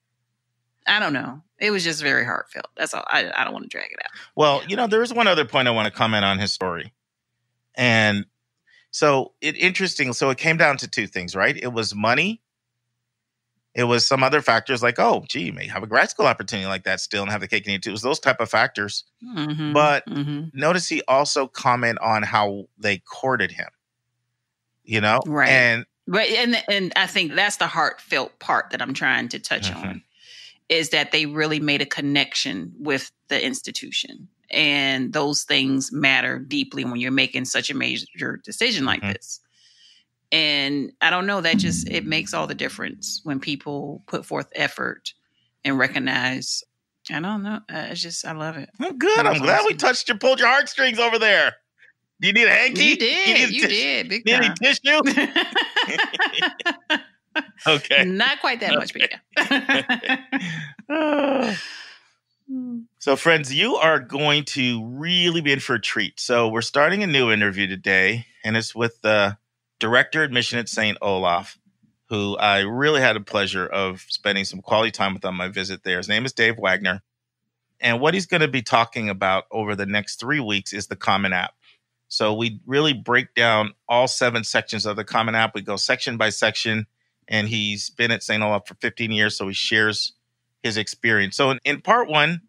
I don't know. It was just very heartfelt. That's all. I don't want to drag it out. Well, there is one other point I want to comment on his story. And so interesting. So it came down to two things, right? It was money. It was some other factors like, oh, gee, you may have a grad school opportunity like that still and have the cake and eat it too. It was those type of factors. But notice he also comment on how they courted him, Right. And I think that's the heartfelt part that I'm trying to touch on, is that they really made a connection with the institution. And those things matter deeply when you're making such a major decision like this. And I don't know, it makes all the difference when people put forth effort and recognize. I don't know. I love it. Well, good. I'm glad we pulled your heartstrings over there. Do you need a hanky? You did. You did. Big need any tissue? Okay. Not quite that much, but yeah. So, friends, you are going to really be in for a treat. So we're starting a new interview today, and it's with the director of admission at St. Olaf, who I really had the pleasure of spending some quality time with on my visit there. His name is Dave Wagner. And what he's going to be talking about over the next 3 weeks is the Common App. So we really break down all 7 sections of the Common App. We go section by section, and he's been at St. Olaf for 15 years, so he shares his experience. So in part 1,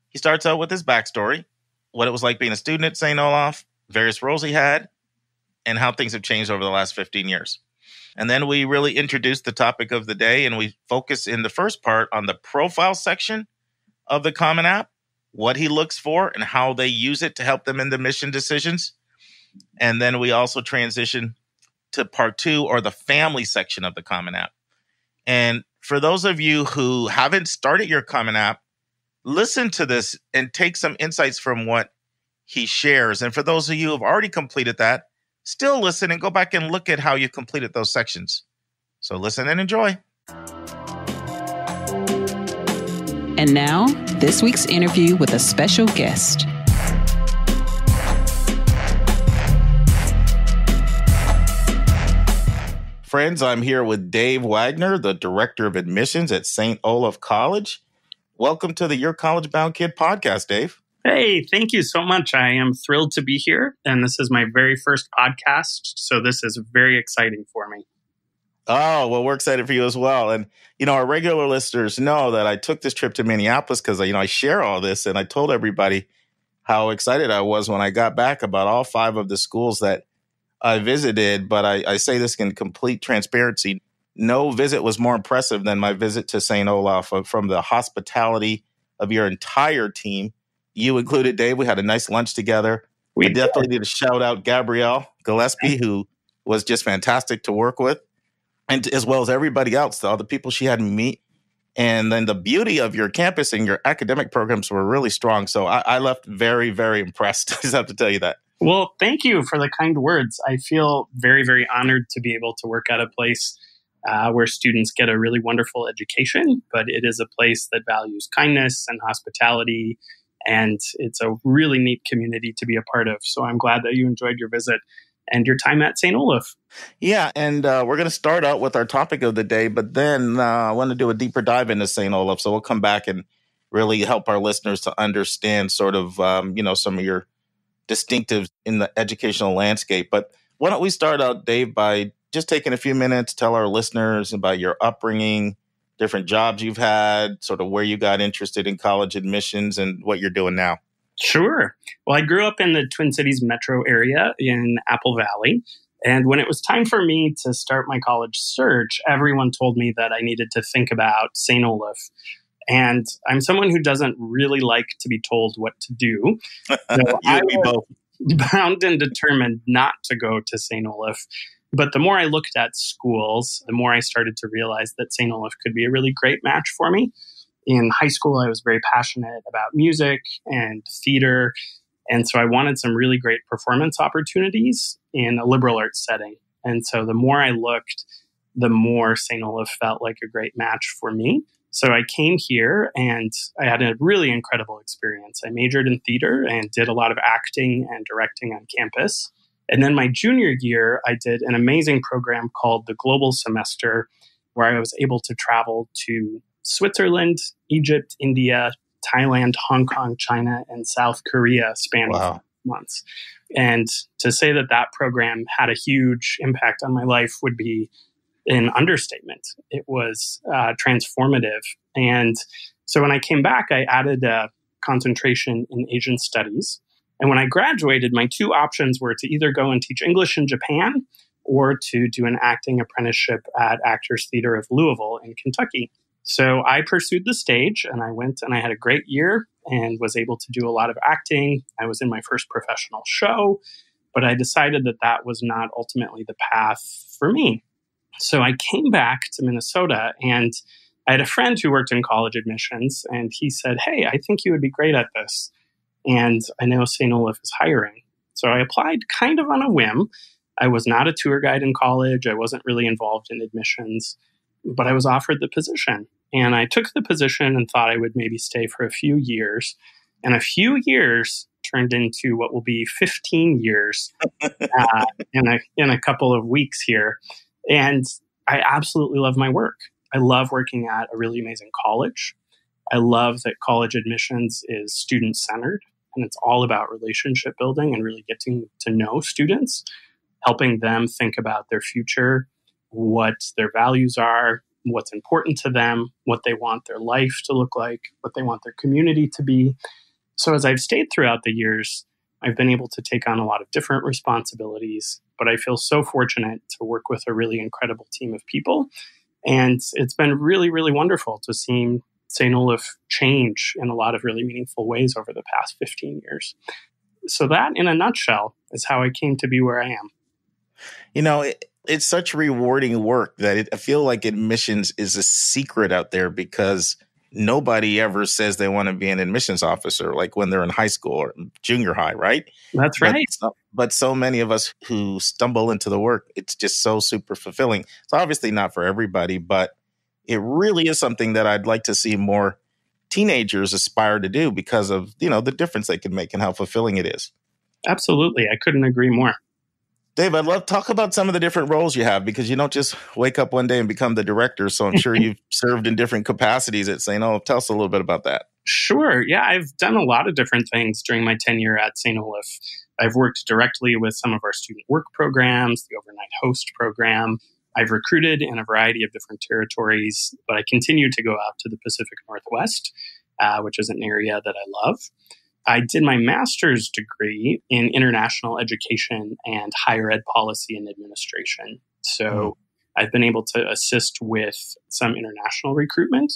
he starts out with his backstory, what it was like being a student at St. Olaf, various roles he had, and how things have changed over the last 15 years. And then we really introduce the topic of the day, and we focus in the first part on the profile section of the Common App, what he looks for and how they use it to help them in the mission decisions. And then we also transition to part 2, or the family section of the Common App. And for those of you who haven't started your Common App, listen to this and take some insights from what he shares. And for those of you who have already completed that, still listen and go back and look at how you completed those sections. So listen and enjoy. And now, this week's interview with a special guest. Friends, I'm here with Dave Wagner, the Director of Admissions at St. Olaf College. Welcome to the Your College Bound Kid podcast, Dave. Hey, thank you so much. I am thrilled to be here, and this is my very first podcast, so this is very exciting for me. Oh, well, we're excited for you as well. And, our regular listeners know that I took this trip to Minneapolis because, I share all this, and I told everybody how excited I was when I got back about all 5 of the schools that I visited. But I say this in complete transparency. No visit was more impressive than my visit to St. Olaf. From the hospitality of your entire team. You included, Dave. We had a nice lunch together. We definitely need to shout out Gabrielle Gillespie, who was just fantastic to work with, and as well as everybody else, all the people she had me meet. And then the beauty of your campus and your academic programs were really strong. So I left very, very impressed. I just have to tell you that. Well, thank you for the kind words. I feel very, very honored to be able to work at a place where students get a really wonderful education, but it is a place that values kindness and hospitality. And it's a really neat community to be a part of. So I'm glad that you enjoyed your visit and your time at St. Olaf. Yeah, and we're going to start out with our topic of the day, but then I want to do a deeper dive into St. Olaf. So we'll come back and really help our listeners to understand sort of, some of your distinctives in the educational landscape. But why don't we start out, Dave, by just taking a few minutes, tell our listeners about your upbringing, different jobs you've had, sort of where you got interested in college admissions and what you're doing now. Sure. Well, I grew up in the Twin Cities metro area in Apple Valley. And when it was time for me to start my college search, everyone told me that I needed to think about St. Olaf. And I'm someone who doesn't really like to be told what to do. So I was bound and determined not to go to St. Olaf. But the more I looked at schools, the more I started to realize that St. Olaf could be a really great match for me. In high school, I was very passionate about music and theater. And so I wanted some really great performance opportunities in a liberal arts setting. And so the more I looked, the more St. Olaf felt like a great match for me. So I came here and I had a really incredible experience. I majored in theater and did a lot of acting and directing on campus. And then my junior year, I did an amazing program called the Global Semester, where I was able to travel to Switzerland, Egypt, India, Thailand, Hong Kong, China, and South Korea, spanning 5 months. And to say that that program had a huge impact on my life would be an understatement. It was transformative. And so when I came back, I added a concentration in Asian studies. And when I graduated, my 2 options were to either go and teach English in Japan or to do an acting apprenticeship at Actors Theater of Louisville in Kentucky. So I pursued the stage and I went and I had a great year and was able to do a lot of acting. I was in my first professional show, but I decided that that was not ultimately the path for me. So I came back to Minnesota and I had a friend who worked in college admissions and he said, "Hey, I think you would be great at this. And I know St. Olaf is hiring." So I applied kind of on a whim. I was not a tour guide in college. I wasn't really involved in admissions, but I was offered the position. And I took the position and thought I would maybe stay for a few years. And a few years turned into what will be 15 years in a couple of weeks here. And I absolutely love my work. I love working at a really amazing college. I love that college admissions is student-centered, and it's all about relationship building and really getting to know students, helping them think about their future, what their values are, what's important to them, what they want their life to look like, what they want their community to be. So as I've stayed throughout the years, I've been able to take on a lot of different responsibilities, but I feel so fortunate to work with a really incredible team of people. And it's been really, really wonderful to see St. Olaf change in a lot of really meaningful ways over the past 15 years. So that, in a nutshell, is how I came to be where I am. You know, it's such rewarding work that I feel like admissions is a secret out there because nobody ever says they want to be an admissions officer, like when they're in high school or junior high, right? That's right. But so many of us who stumble into the work, it's just so super fulfilling. It's obviously not for everybody, but it really is something that I'd like to see more teenagers aspire to do because of, the difference they can make and how fulfilling it is. Absolutely. I couldn't agree more. Dave, I'd love to talk about some of the different roles you have because you don't just wake up one day and become the director. So I'm sure you've served in different capacities at St. Olaf. Tell us a little bit about that. Sure. Yeah, I've done a lot of different things during my tenure at St. Olaf. I've worked directly with some of our student work programs, the overnight host program. I've recruited in a variety of different territories, but I continue to go out to the Pacific Northwest, which is an area that I love. I did my master's degree in international education and higher ed policy and administration. So I've been able to assist with some international recruitment,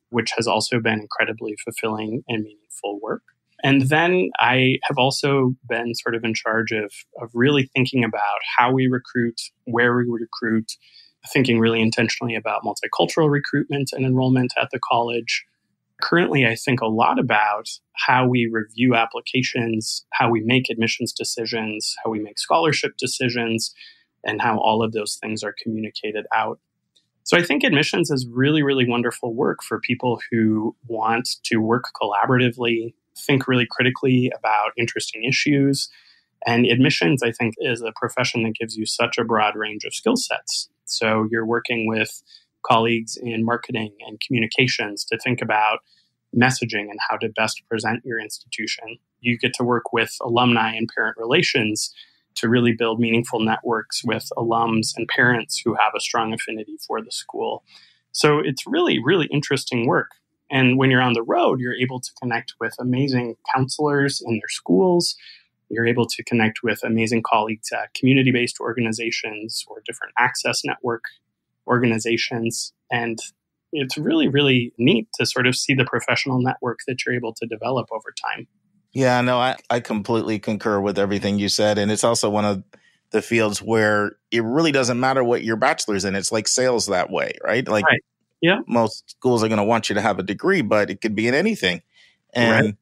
which has also been incredibly fulfilling and meaningful work. And then I have also been sort of in charge of really thinking about how we recruit, where we recruit, thinking really intentionally about multicultural recruitment and enrollment at the college. Currently, I think a lot about how we review applications, how we make admissions decisions, how we make scholarship decisions, and how all of those things are communicated out. So I think admissions is really, really wonderful work for people who want to work collaboratively, think really critically about interesting issues. And admissions, I think, is a profession that gives you such a broad range of skill sets. So you're working with colleagues in marketing and communications to think about messaging and how to best present your institution. You get to work with alumni and parent relations to really build meaningful networks with alums and parents who have a strong affinity for the school. So it's really, really interesting work. And when you're on the road, you're able to connect with amazing counselors in their schools. You're able to connect with amazing colleagues at community-based organizations or different access network organizations. And it's really, really neat to sort of see the professional network that you're able to develop over time. Yeah, no, I completely concur with everything you said. And it's also one of the fields where it really doesn't matter what your bachelor's in. It's like sales that way, right? Like Yeah. Most schools are going to want you to have a degree, but it could be in anything. And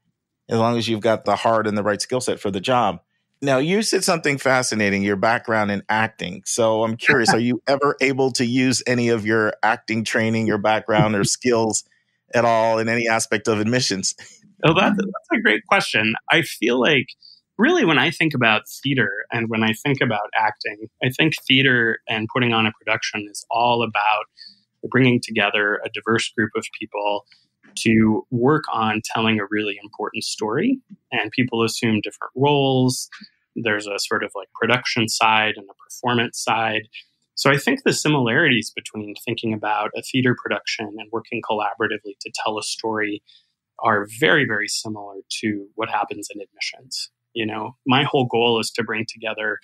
as long as you've got the heart and the right skill set for the job. Now, you said something fascinating, your background in acting. So I'm curious, are you ever able to use any of your acting training, your background or skills at all in any aspect of admissions? Oh, that's a great question. I feel like really when I think about theater and when I think about acting, I think theater and putting on a production is all about bringing together a diverse group of people to work on telling a really important story. And people assume different roles. There's a sort of like production side and a performance side. So I think the similarities between thinking about a theater production and working collaboratively to tell a story are very, very similar to what happens in admissions. You know, my whole goal is to bring together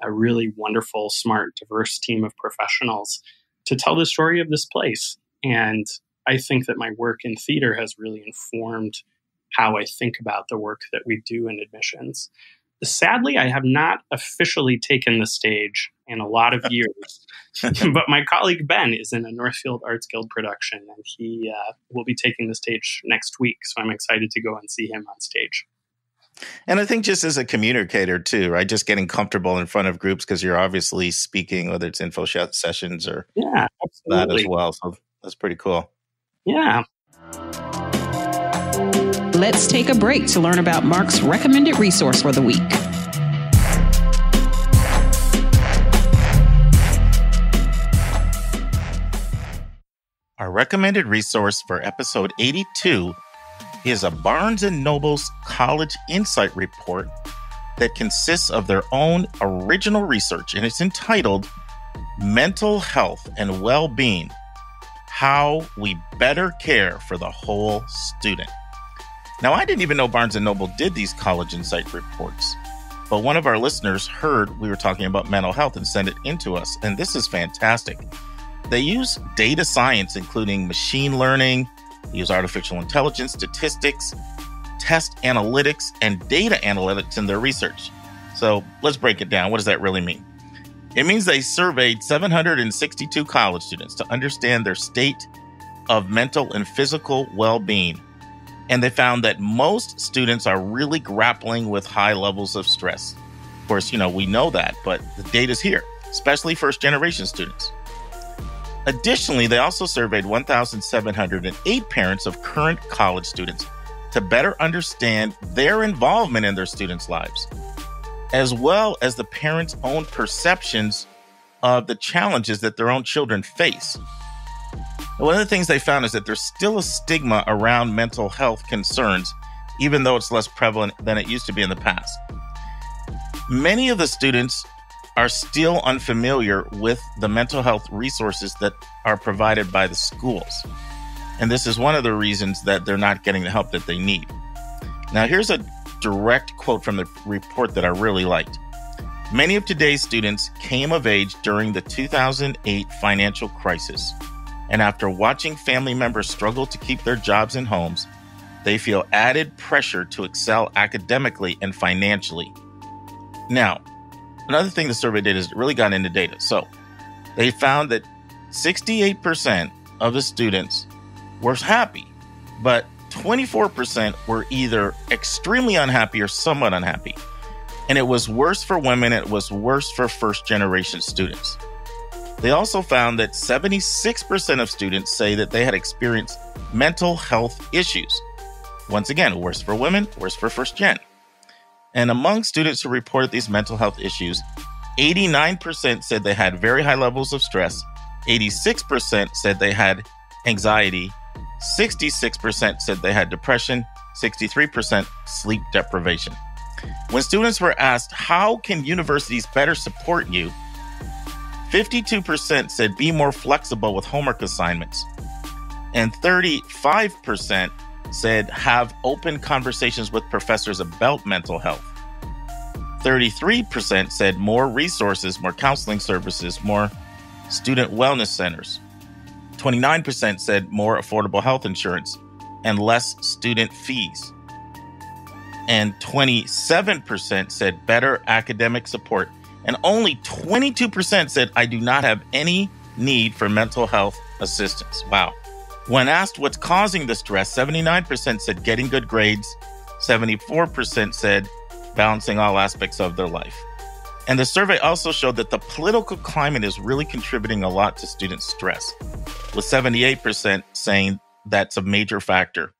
a really wonderful, smart, diverse team of professionals to tell the story of this place. And I think that my work in theater has really informed how I think about the work that we do in admissions. Sadly, I have not officially taken the stage in a lot of years, but my colleague Ben is in a Northfield Arts Guild production, and he will be taking the stage next week. So I'm excited to go and see him on stage. And I think just as a communicator too, right? Just getting comfortable in front of groups because you're obviously speaking, whether it's info sessions or that as well. So that's pretty cool. Yeah. Let's take a break to learn about Mark's recommended resource for the week. Our recommended resource for episode 82 is a Barnes & Noble's College Insight Report that consists of their own original research, and it's entitled Mental Health and Well-Being, How We Better Care for the Whole Student. Now, I didn't even know Barnes & Noble did these college insight reports, but one of our listeners heard we were talking about mental health and sent it into us, and this is fantastic. They use data science, including machine learning, they use artificial intelligence, statistics, test analytics, and data analytics in their research. So let's break it down. What does that really mean? It means they surveyed 762 college students to understand their state of mental and physical well-being. And they found that most students are really grappling with high levels of stress. Of course, we know that, but the data's here, especially first-generation students. Additionally, they also surveyed 1,708 parents of current college students to better understand their involvement in their students' lives, as well as the parents' own perceptions of the challenges that their own children face. One of the things they found is that there's still a stigma around mental health concerns, even though it's less prevalent than it used to be in the past. Many of the students are still unfamiliar with the mental health resources that are provided by the schools. And this is one of the reasons that they're not getting the help that they need. Now, here's a direct quote from the report that I really liked. Many of today's students came of age during the 2008 financial crisis. And after watching family members struggle to keep their jobs and homes, they feel added pressure to excel academically and financially. Now, another thing the survey did is it really got into data. So they found that 68% of the students were happy, but 24% were either extremely unhappy or somewhat unhappy. And it was worse for women. It was worse for first-generation students. They also found that 76% of students say that they had experienced mental health issues. Once again, worse for women, worse for first-gen. And among students who reported these mental health issues, 89% said they had very high levels of stress, 86% said they had anxiety, 66% said they had depression, 63% sleep deprivation. When students were asked, how can universities better support you? 52% said be more flexible with homework assignments. And 35% said have open conversations with professors about mental health. 33% said more resources, more counseling services, more student wellness centers. 29% said more affordable health insurance and less student fees. And 27% said better academic support. And only 22% said, I do not have any need for mental health assistance. Wow. When asked what's causing the stress, 79% said getting good grades. 74% said balancing all aspects of their life. And the survey also showed that the political climate is really contributing a lot to student stress, with 78% saying that's a major factor.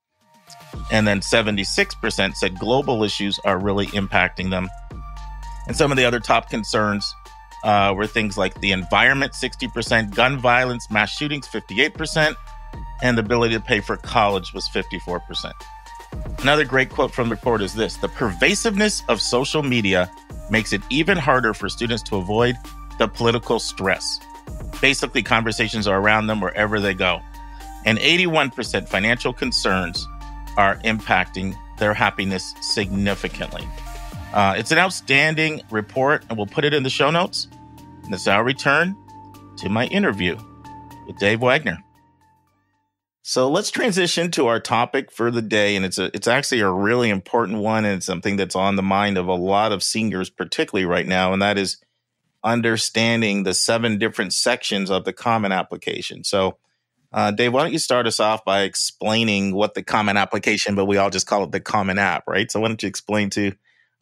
And then 76% said global issues are really impacting them. And some of the other top concerns were things like the environment, 60%, gun violence, mass shootings, 58%, and the ability to pay for college was 54%. Another great quote from the report is this: the pervasiveness of social media makes it even harder for students to avoid the political stress. Basically, conversations are around them wherever they go. And 81% financial concerns are impacting their happiness significantly. It's an outstanding report, and we'll put it in the show notes. And this is our return to my interview with Dave Wagner. So let's transition to our topic for the day, and it's actually a really important one, and it's something that's on the mind of a lot of seniors, particularly right now, and that is understanding the 7 different sections of the Common Application. So, Dave, why don't you start us off by explaining what the Common Application, but we all just call it the Common App, right? So why don't you explain to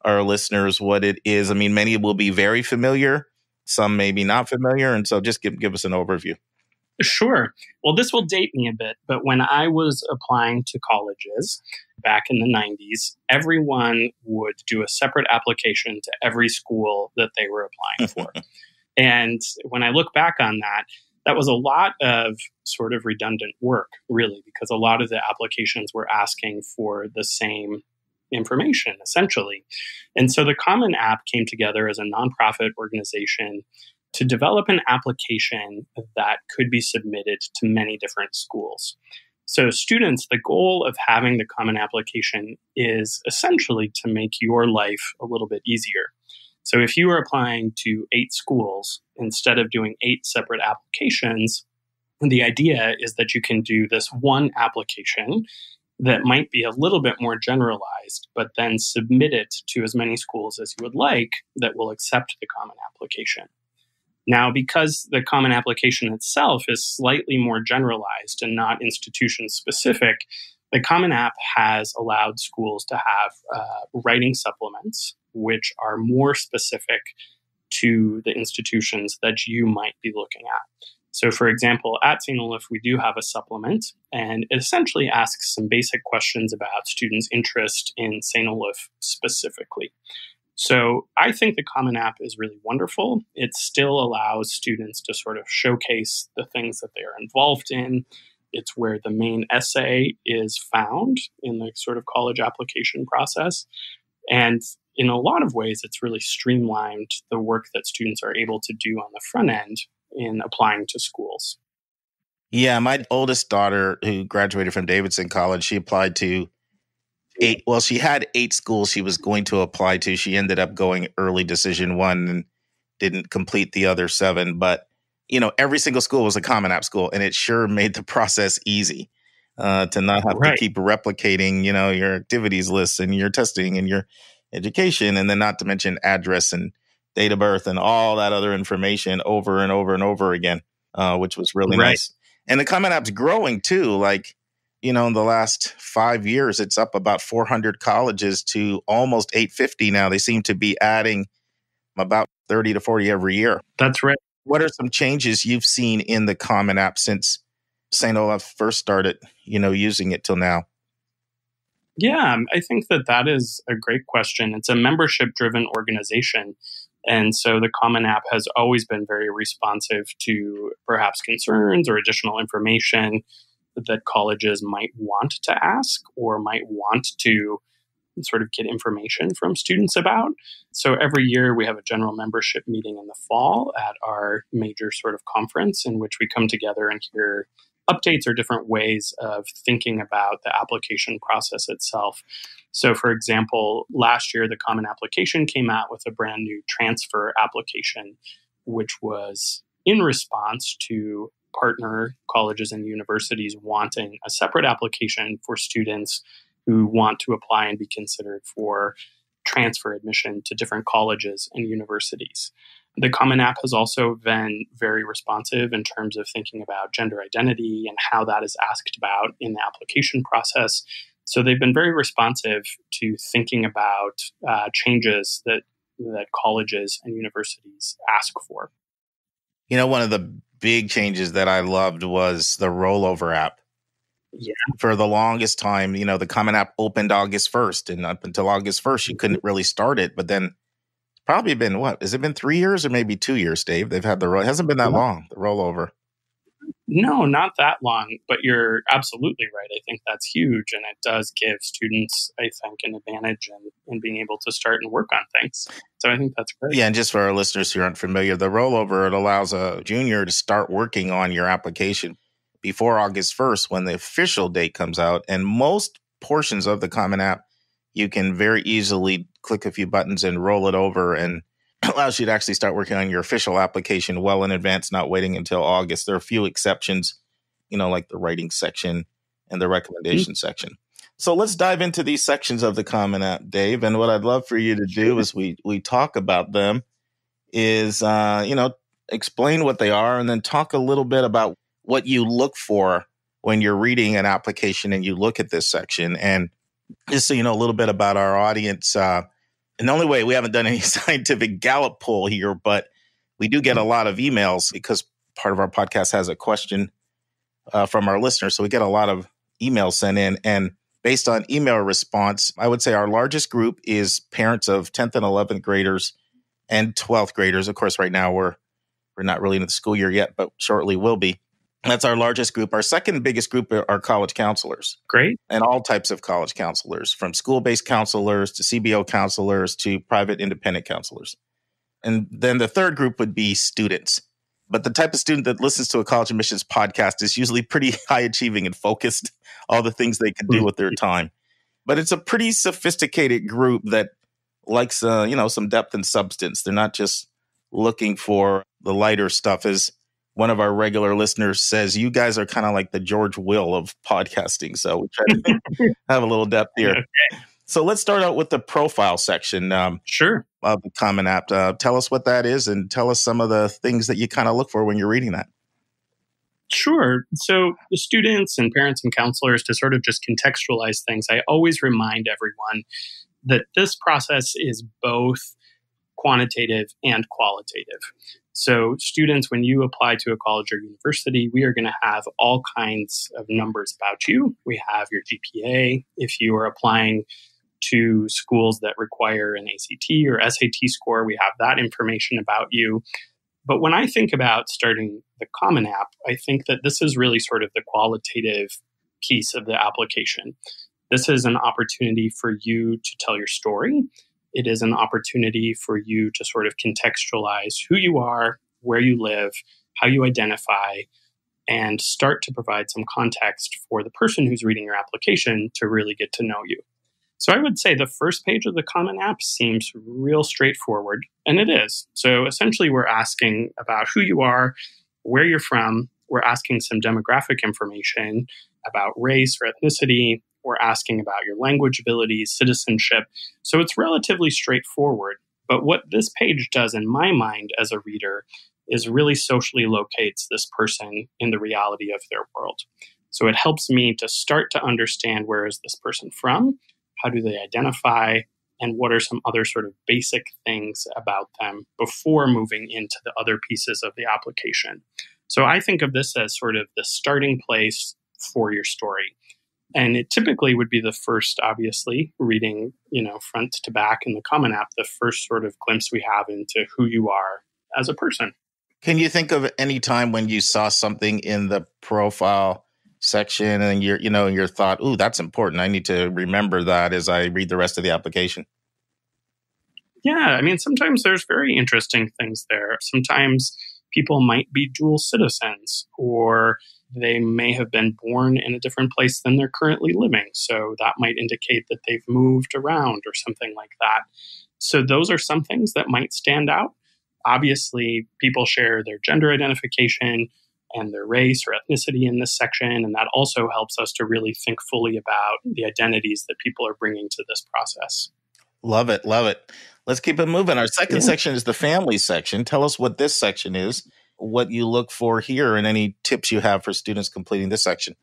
our listeners what it is? I mean, many will be very familiar, some maybe not familiar, and so just give us an overview. Sure. Well, this will date me a bit, but when I was applying to colleges back in the 90s, everyone would do a separate application to every school that they were applying for. And when I look back on that, that was a lot of sort of redundant work, really, because a lot of the applications were asking for the same information, essentially. And so the Common App came together as a nonprofit organization to develop an application that could be submitted to many different schools. So students, the goal of having the Common Application is essentially to make your life a little bit easier. So if you are applying to 8 schools, instead of doing 8 separate applications, the idea is that you can do this one application that might be a little bit more generalized, but then submit it to as many schools as you would like that will accept the Common Application. Now, because the Common Application itself is slightly more generalized and not institution specific, the Common App has allowed schools to have writing supplements, which are more specific to the institutions that you might be looking at. So, for example, at St. Olaf, we do have a supplement, and it essentially asks some basic questions about students' interest in St. Olaf specifically. So I think the Common App is really wonderful. It still allows students to sort of showcase the things that they are involved in. It's where the main essay is found in the sort of college application process. And in a lot of ways, it's really streamlined the work that students are able to do on the front end in applying to schools. Yeah, my oldest daughter, who graduated from Davidson College, she applied to 8. Well, she had 8 schools she was going to apply to. She ended up going early decision 1 and didn't complete the other 7. But, every single school was a Common App school, and it sure made the process easy to not have to keep replicating, your activities lists and your testing and your education, and then not to mention address and date of birth and all that other information over and over and over again, which was really nice. And the Common App's growing too. In the last 5 years, it's up about 400 colleges to almost 850 now. They seem to be adding about 30 to 40 every year. That's right. What are some changes you've seen in the Common App since St. Olaf first started, using it till now? Yeah, I think that is a great question. It's a membership-driven organization. And so the Common App has always been very responsive to perhaps concerns or additional information that colleges might want to ask or might want to sort of get information from students about. So every year we have a general membership meeting in the fall at our major sort of conference in which we come together and hear updates or different ways of thinking about the application process itself. So for example, last year the Common Application came out with a brand new transfer application, which was in response to partner colleges and universities wanting a separate application for students who want to apply and be considered for transfer admission to different colleges and universities. The Common App has also been very responsive in terms of thinking about gender identity and how that is asked about in the application process. So they've been very responsive to thinking about changes that colleges and universities ask for. One of the big changes that I loved was the rollover app. Yeah. For the longest time, the Common App opened August 1st, and up until August 1st, you couldn't really start it. But then it's probably been, has it been 3 years or maybe 2 years, Dave? They've had it hasn't been that long, the rollover. No, not that long, but you're absolutely right. I think that's huge, and it does give students, I think, an advantage in being able to start and work on things. So I think that's great. Yeah, and just for our listeners who aren't familiar, the rollover, it allows a junior to start working on your application before August 1st when the official date comes out. And most portions of the Common App, you can very easily click a few buttons and roll it over, and allows you to actually start working on your official application well in advance, not waiting until August. There are a few exceptions, like the writing section and the recommendation section. So let's dive into these sections of the Common App, Dave. And what I'd love for you to do as we talk about them is, explain what they are and then talk a little bit about what you look for when you're reading an application and you look at this section. And just so you know a little bit about our audience, and the only way we haven't done any scientific Gallup poll here, but we do get a lot of emails because part of our podcast has a question from our listeners. So we get a lot of emails sent in. And based on email response, I would say our largest group is parents of 10th and 11th graders and 12th graders. Of course, right now we're We're not really in the school year yet, but shortly will be. That's our largest group. Our second biggest group are college counselors. Great. And all types of college counselors, from school-based counselors to CBO counselors to private independent counselors. And then the third group would be students. But the type of student that listens to a college admissions podcast is usually pretty high achieving and focused, all the things they can do with their time. But it's a pretty sophisticated group that likes, some depth and substance. They're not just looking for the lighter stuff. As one of our regular listeners says, you guys are kind of like the George Will of podcasting. So we try to have a little depth here. Okay. So let's start out with the profile section. Sure. Of the Common App. Tell us what that is and tell us some of the things that you kind of look for when you're reading that. Sure. So the students and parents and counselors, to sort of just contextualize things, I always remind everyone that this process is both quantitative and qualitative. So students, when you apply to a college or university, we are going to have all kinds of numbers about you. We have your GPA. If you are applying to schools that require an ACT or SAT score, we have that information about you. But when I think about starting the Common App, I think that this is really sort of the qualitative piece of the application. This is an opportunity for you to tell your story. It is an opportunity for you to sort of contextualize who you are, where you live, how you identify, and start to provide some context for the person who's reading your application to really get to know you. So I would say the first page of the Common App seems real straightforward, and it is. So essentially, we're asking about who you are, where you're from. We're asking some demographic information about race or ethnicity. We're asking about your language abilities, citizenship. So it's relatively straightforward. But what this page does in my mind as a reader is really socially locates this person in the reality of their world. So it helps me to start to understand, where is this person from? How do they identify? And what are some other sort of basic things about them before moving into the other pieces of the application? So I think of this as sort of the starting place for your story. And it typically would be the first, obviously, reading, front to back in the Common App, the first sort of glimpse we have into who you are as a person. Can you think of any time when you saw something in the profile section and your thought, ooh, that's important. I need to remember that as I read the rest of the application? Yeah, I mean, sometimes there's very interesting things there. Sometimes people might be dual citizens, or they may have been born in a different place than they're currently living. So that might indicate that they've moved around or something like that. So those are some things that might stand out. Obviously, people share their gender identification and their race or ethnicity in this section. And that also helps us to really think fully about the identities that people are bringing to this process. Love it. Love it. Let's keep it moving. Our second section is the family section. Tell us what this section is, what you look for here, and any tips you have for students completing this section.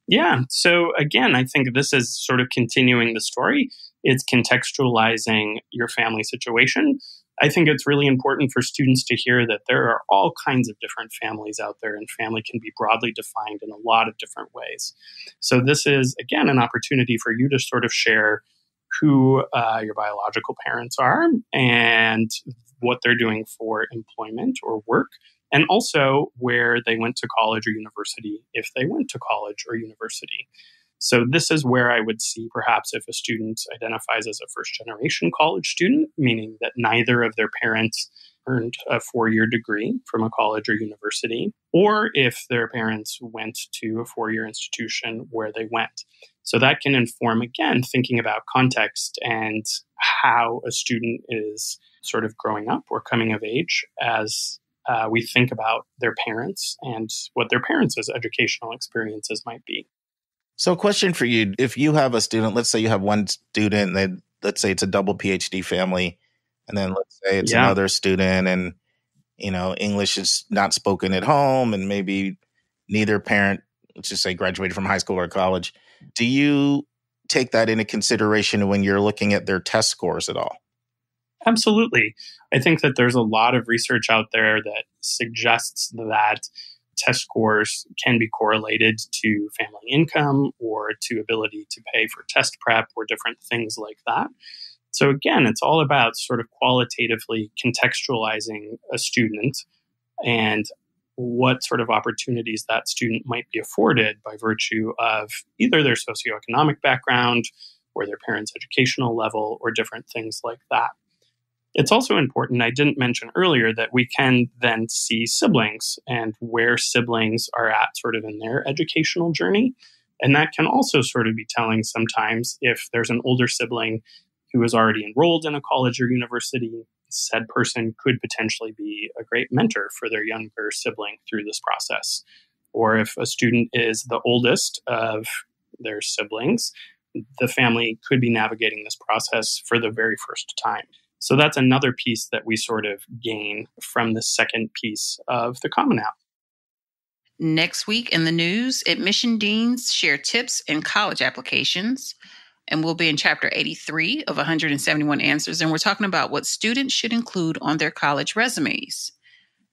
Yeah. So again, I think this is sort of continuing the story. It's contextualizing your family situation. I think it's really important for students to hear that there are all kinds of different families out there, and family can be broadly defined in a lot of different ways. So this is, again, an opportunity for you to sort of share who your biological parents are and what they're doing for employment or work, and also where they went to college or university, if they went to college or university. So this is where I would see perhaps if a student identifies as a first-generation college student, meaning that neither of their parents earned a 4-year degree from a college or university, or if their parents went to a 4-year institution where they went. So that can inform, again, thinking about context and how a student is sort of growing up or coming of age as we think about their parents and what their parents' educational experiences might be. So question for you, if you have a student, let's say you have one student, and let's say it's a double PhD family, and then let's say it's another student and, English is not spoken at home and maybe neither parent, let's just say, graduated from high school or college. Do you take that into consideration when you're looking at their test scores at all? Absolutely. I think that there's a lot of research out there that suggests that test scores can be correlated to family income or to ability to pay for test prep or different things like that. So again, it's all about sort of qualitatively contextualizing a student and what sort of opportunities that student might be afforded by virtue of either their socioeconomic background or their parents' educational level or different things like that. It's also important, I didn't mention earlier, that we can then see siblings and where siblings are at sort of in their educational journey. And that can also sort of be telling sometimes if there's an older sibling who is already enrolled in a college or university, said person could potentially be a great mentor for their younger sibling through this process. Or if a student is the oldest of their siblings, the family could be navigating this process for the very first time. So that's another piece that we sort of gain from the second piece of the Common App. Next week in the news, admission deans share tips in college applications. And we'll be in chapter 83 of 171 answers. And we're talking about what students should include on their college resumes.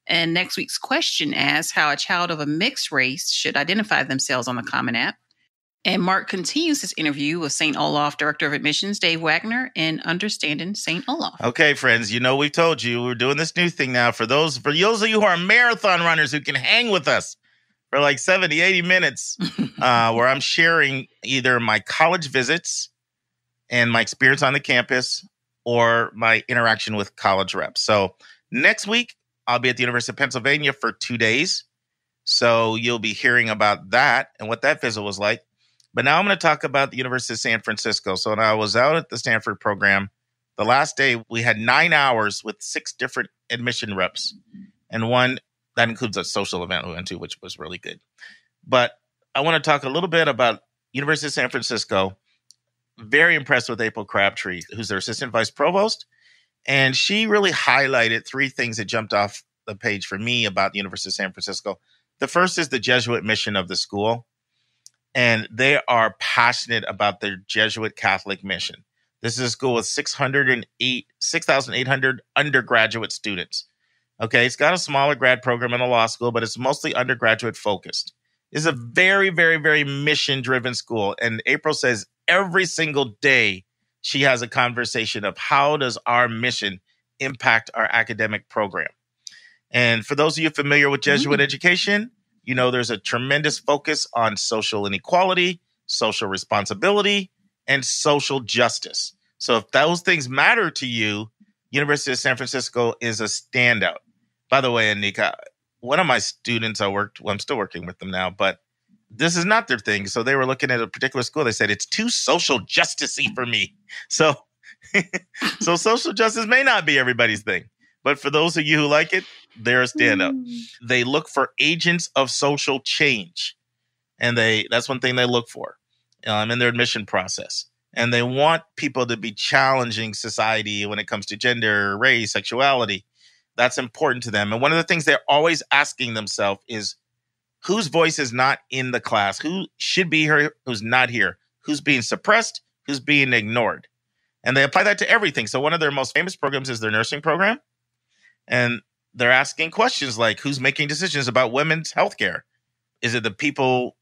And next week's question asks how a child of a mixed race should identify themselves on the Common App. And Mark continues his interview with St. Olaf Director of Admissions, Dave Wagner, in Understanding St. Olaf. Okay, friends, we've told you we're doing this new thing now. For those of you who are marathon runners who can hang with us for like 70, 80 minutes, where I'm sharing either my college visits and my experience on the campus or my interaction with college reps. So next week, I'll be at the University of Pennsylvania for 2 days. So you'll be hearing about that and what that visit was like. But now I'm going to talk about the University of San Francisco. So when I was out at the Stanford program, the last day we had 9 hours with 6 different admission reps. And one that includes a social event we went to, which was really good. But I want to talk a little bit about University of San Francisco. Very impressed with April Crabtree, who's their assistant vice provost. And she really highlighted 3 things that jumped off the page for me about the University of San Francisco. The first is the Jesuit mission of the school. And they are passionate about their Jesuit Catholic mission. This is a school with 6,800 undergraduate students. Okay, it's got a smaller grad program in a law school, but it's mostly undergraduate focused. It's a very, very, very mission-driven school. And April says every single day she has a conversation of how does our mission impact our academic program. And for those of you familiar with Jesuit education, there's a tremendous focus on social inequality, social responsibility, and social justice. So if those things matter to you, University of San Francisco is a standout. By the way, Anika, one of my students I'm still working with them now, but this is not their thing. So they were looking at a particular school. They said, it's too social justice-y for me. So, so social justice may not be everybody's thing. But for those of you who like it, they're a standout. They look for agents of social change. And that's one thing they look for in their admission process. And they want people to be challenging society when it comes to gender, race, sexuality. That's important to them. And one of the things they're always asking themselves is, whose voice is not in the class? Who should be here, who's not here? Who's being suppressed? Who's being ignored? And they apply that to everything. So one of their most famous programs is their nursing program. And they're asking questions like, who's making decisions about women's healthcare? Is it the people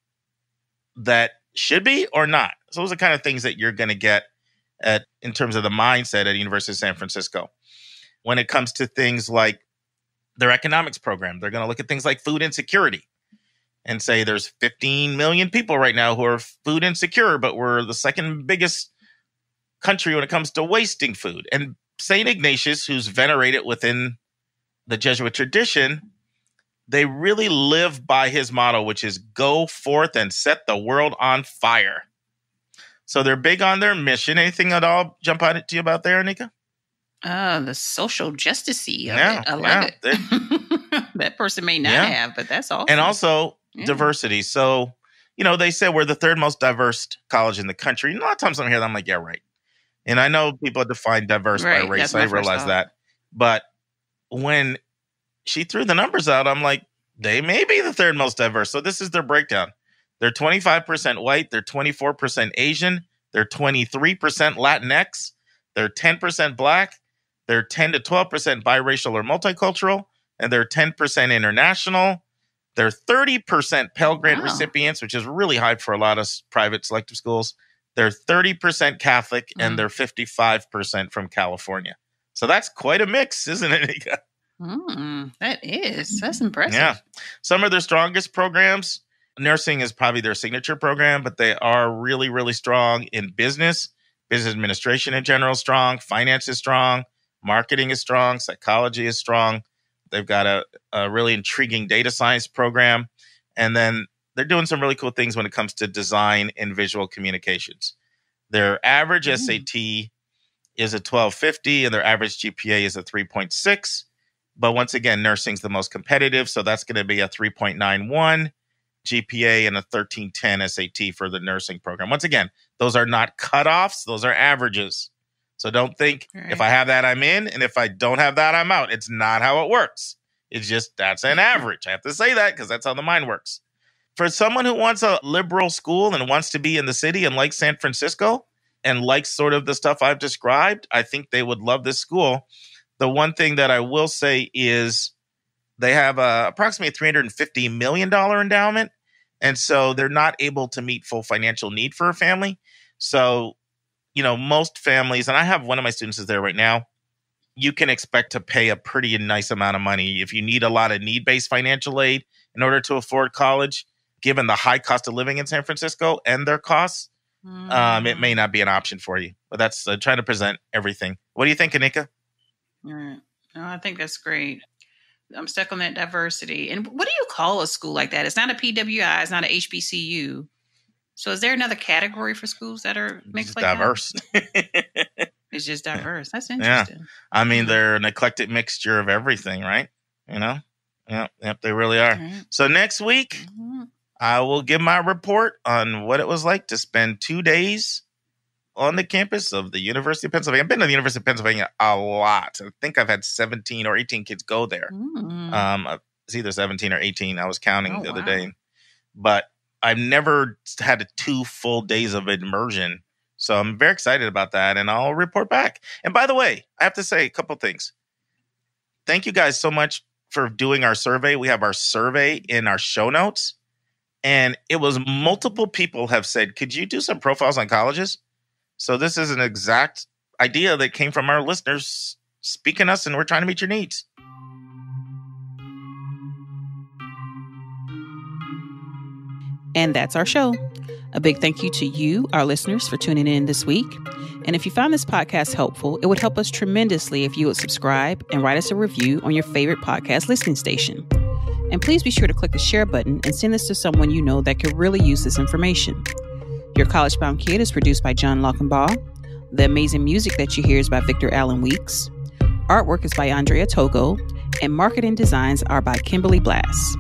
that should be or not? So those are the kind of things that you're going to get in terms of the mindset at University of San Francisco. When it comes to things like their economics program, they're going to look at things like food insecurity and say there's 15 million people right now who are food insecure, but we're the second biggest country when it comes to wasting food. And St. Ignatius, who's venerated within the Jesuit tradition, they really live by his motto, which is go forth and set the world on fire. So they're big on their mission. Anything at all jump out to you about there, Anika? The social justice-y of it. I love it. That person may not have, but that's awesome. And also diversity. So, they say we're the 3rd most diverse college in the country. And a lot of times I hear that, I'm like, yeah, right. And I know people define diverse by race. I realize that. But when she threw the numbers out, I'm like, they may be the 3rd most diverse. So this is their breakdown. They're 25% white. They're 24% Asian. They're 23% Latinx. They're 10% Black. They're 10 to 12% biracial or multicultural. And they're 10% international. They're 30% Pell Grant recipients, which is really high for a lot of private selective schools. They're 30% Catholic, and they're 55% from California. So that's quite a mix, isn't it, Anika? That's impressive. Yeah. Some of their strongest programs, nursing is probably their signature program, but they are really, really strong in business. Business administration in general is strong. Finance is strong. Marketing is strong. Psychology is strong. They've got a really intriguing data science program. And then they're doing some really cool things when it comes to design and visual communications. Their average SAT is a 1250 and their average GPA is a 3.6. But once again, nursing's the most competitive. So that's going to be a 3.91 GPA and a 1310 SAT for the nursing program. Once again, those are not cutoffs. Those are averages. So don't think if I have that, I'm in. And if I don't have that, I'm out. It's not how it works. It's just that's an average. I have to say that because that's how the mind works. For someone who wants a liberal school and wants to be in the city and likes San Francisco and likes sort of the stuff I've described, I think they would love this school. The one thing that I will say is they have approximately a $350 million endowment. And so they're not able to meet full financial need for a family. So, most families, and I have one of my students is there right now, you can expect to pay a pretty nice amount of money. If you need a lot of need-based financial aid in order to afford college, given the high cost of living in San Francisco and their costs, it may not be an option for you. But that's trying to present everything. What do you think, Anika? All right. No, I think that's great. I'm stuck on that diversity. And what do you call a school like that? It's not a PWI. It's not a HBCU. So is there another category for schools that are mixed like diverse. That? It's just diverse. That's interesting. Yeah. I mean, they're an eclectic mixture of everything, right? Yeah, they really are. Right. So next week, I will give my report on what it was like to spend 2 days on the campus of the University of Pennsylvania. I've been to the University of Pennsylvania a lot. I think I've had 17 or 18 kids go there. It's either 17 or 18. I was counting the other day. But I've never had 2 full days of immersion. So I'm very excited about that, and I'll report back. And by the way, I have to say a couple things. Thank you guys so much for doing our survey. We have our survey in our show notes. And it was multiple people have said, could you do some profiles on colleges? So this is an exact idea that came from our listeners speaking us, and we're trying to meet your needs. And that's our show. A big thank you to you, our listeners, for tuning in this week. And if you found this podcast helpful, it would help us tremendously if you would subscribe and write us a review on your favorite podcast listening station. And please be sure to click the share button and send this to someone you know that could really use this information. Your College Bound Kid is produced by John Lockenbaugh. The amazing music that you hear is by Victor Allen Weeks. Artwork is by Andrea Togo. And marketing designs are by Kimberly Blass.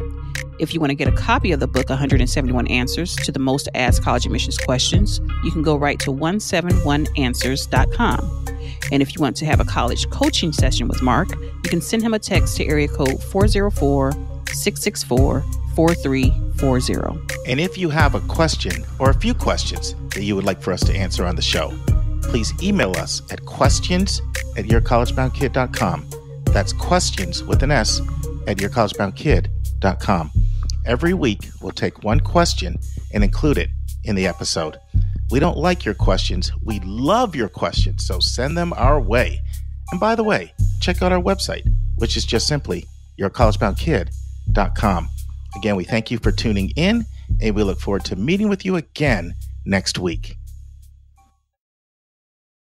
If you want to get a copy of the book, 171 Answers to the Most Asked College Admissions Questions, you can go right to 171answers.com. And if you want to have a college coaching session with Mark, you can send him a text to area code 404-664-4340. And if you have a question or a few questions that you would like for us to answer on the show, please email us at questions@yourcollegeboundkid.com. That's questions with an S at yourcollegeboundkid.com. Every week, we'll take one question and include it in the episode. We don't like your questions. We love your questions, so send them our way. And by the way, check out our website, which is just simply yourcollegeboundkid.com. Again, we thank you for tuning in, and we look forward to meeting with you again next week.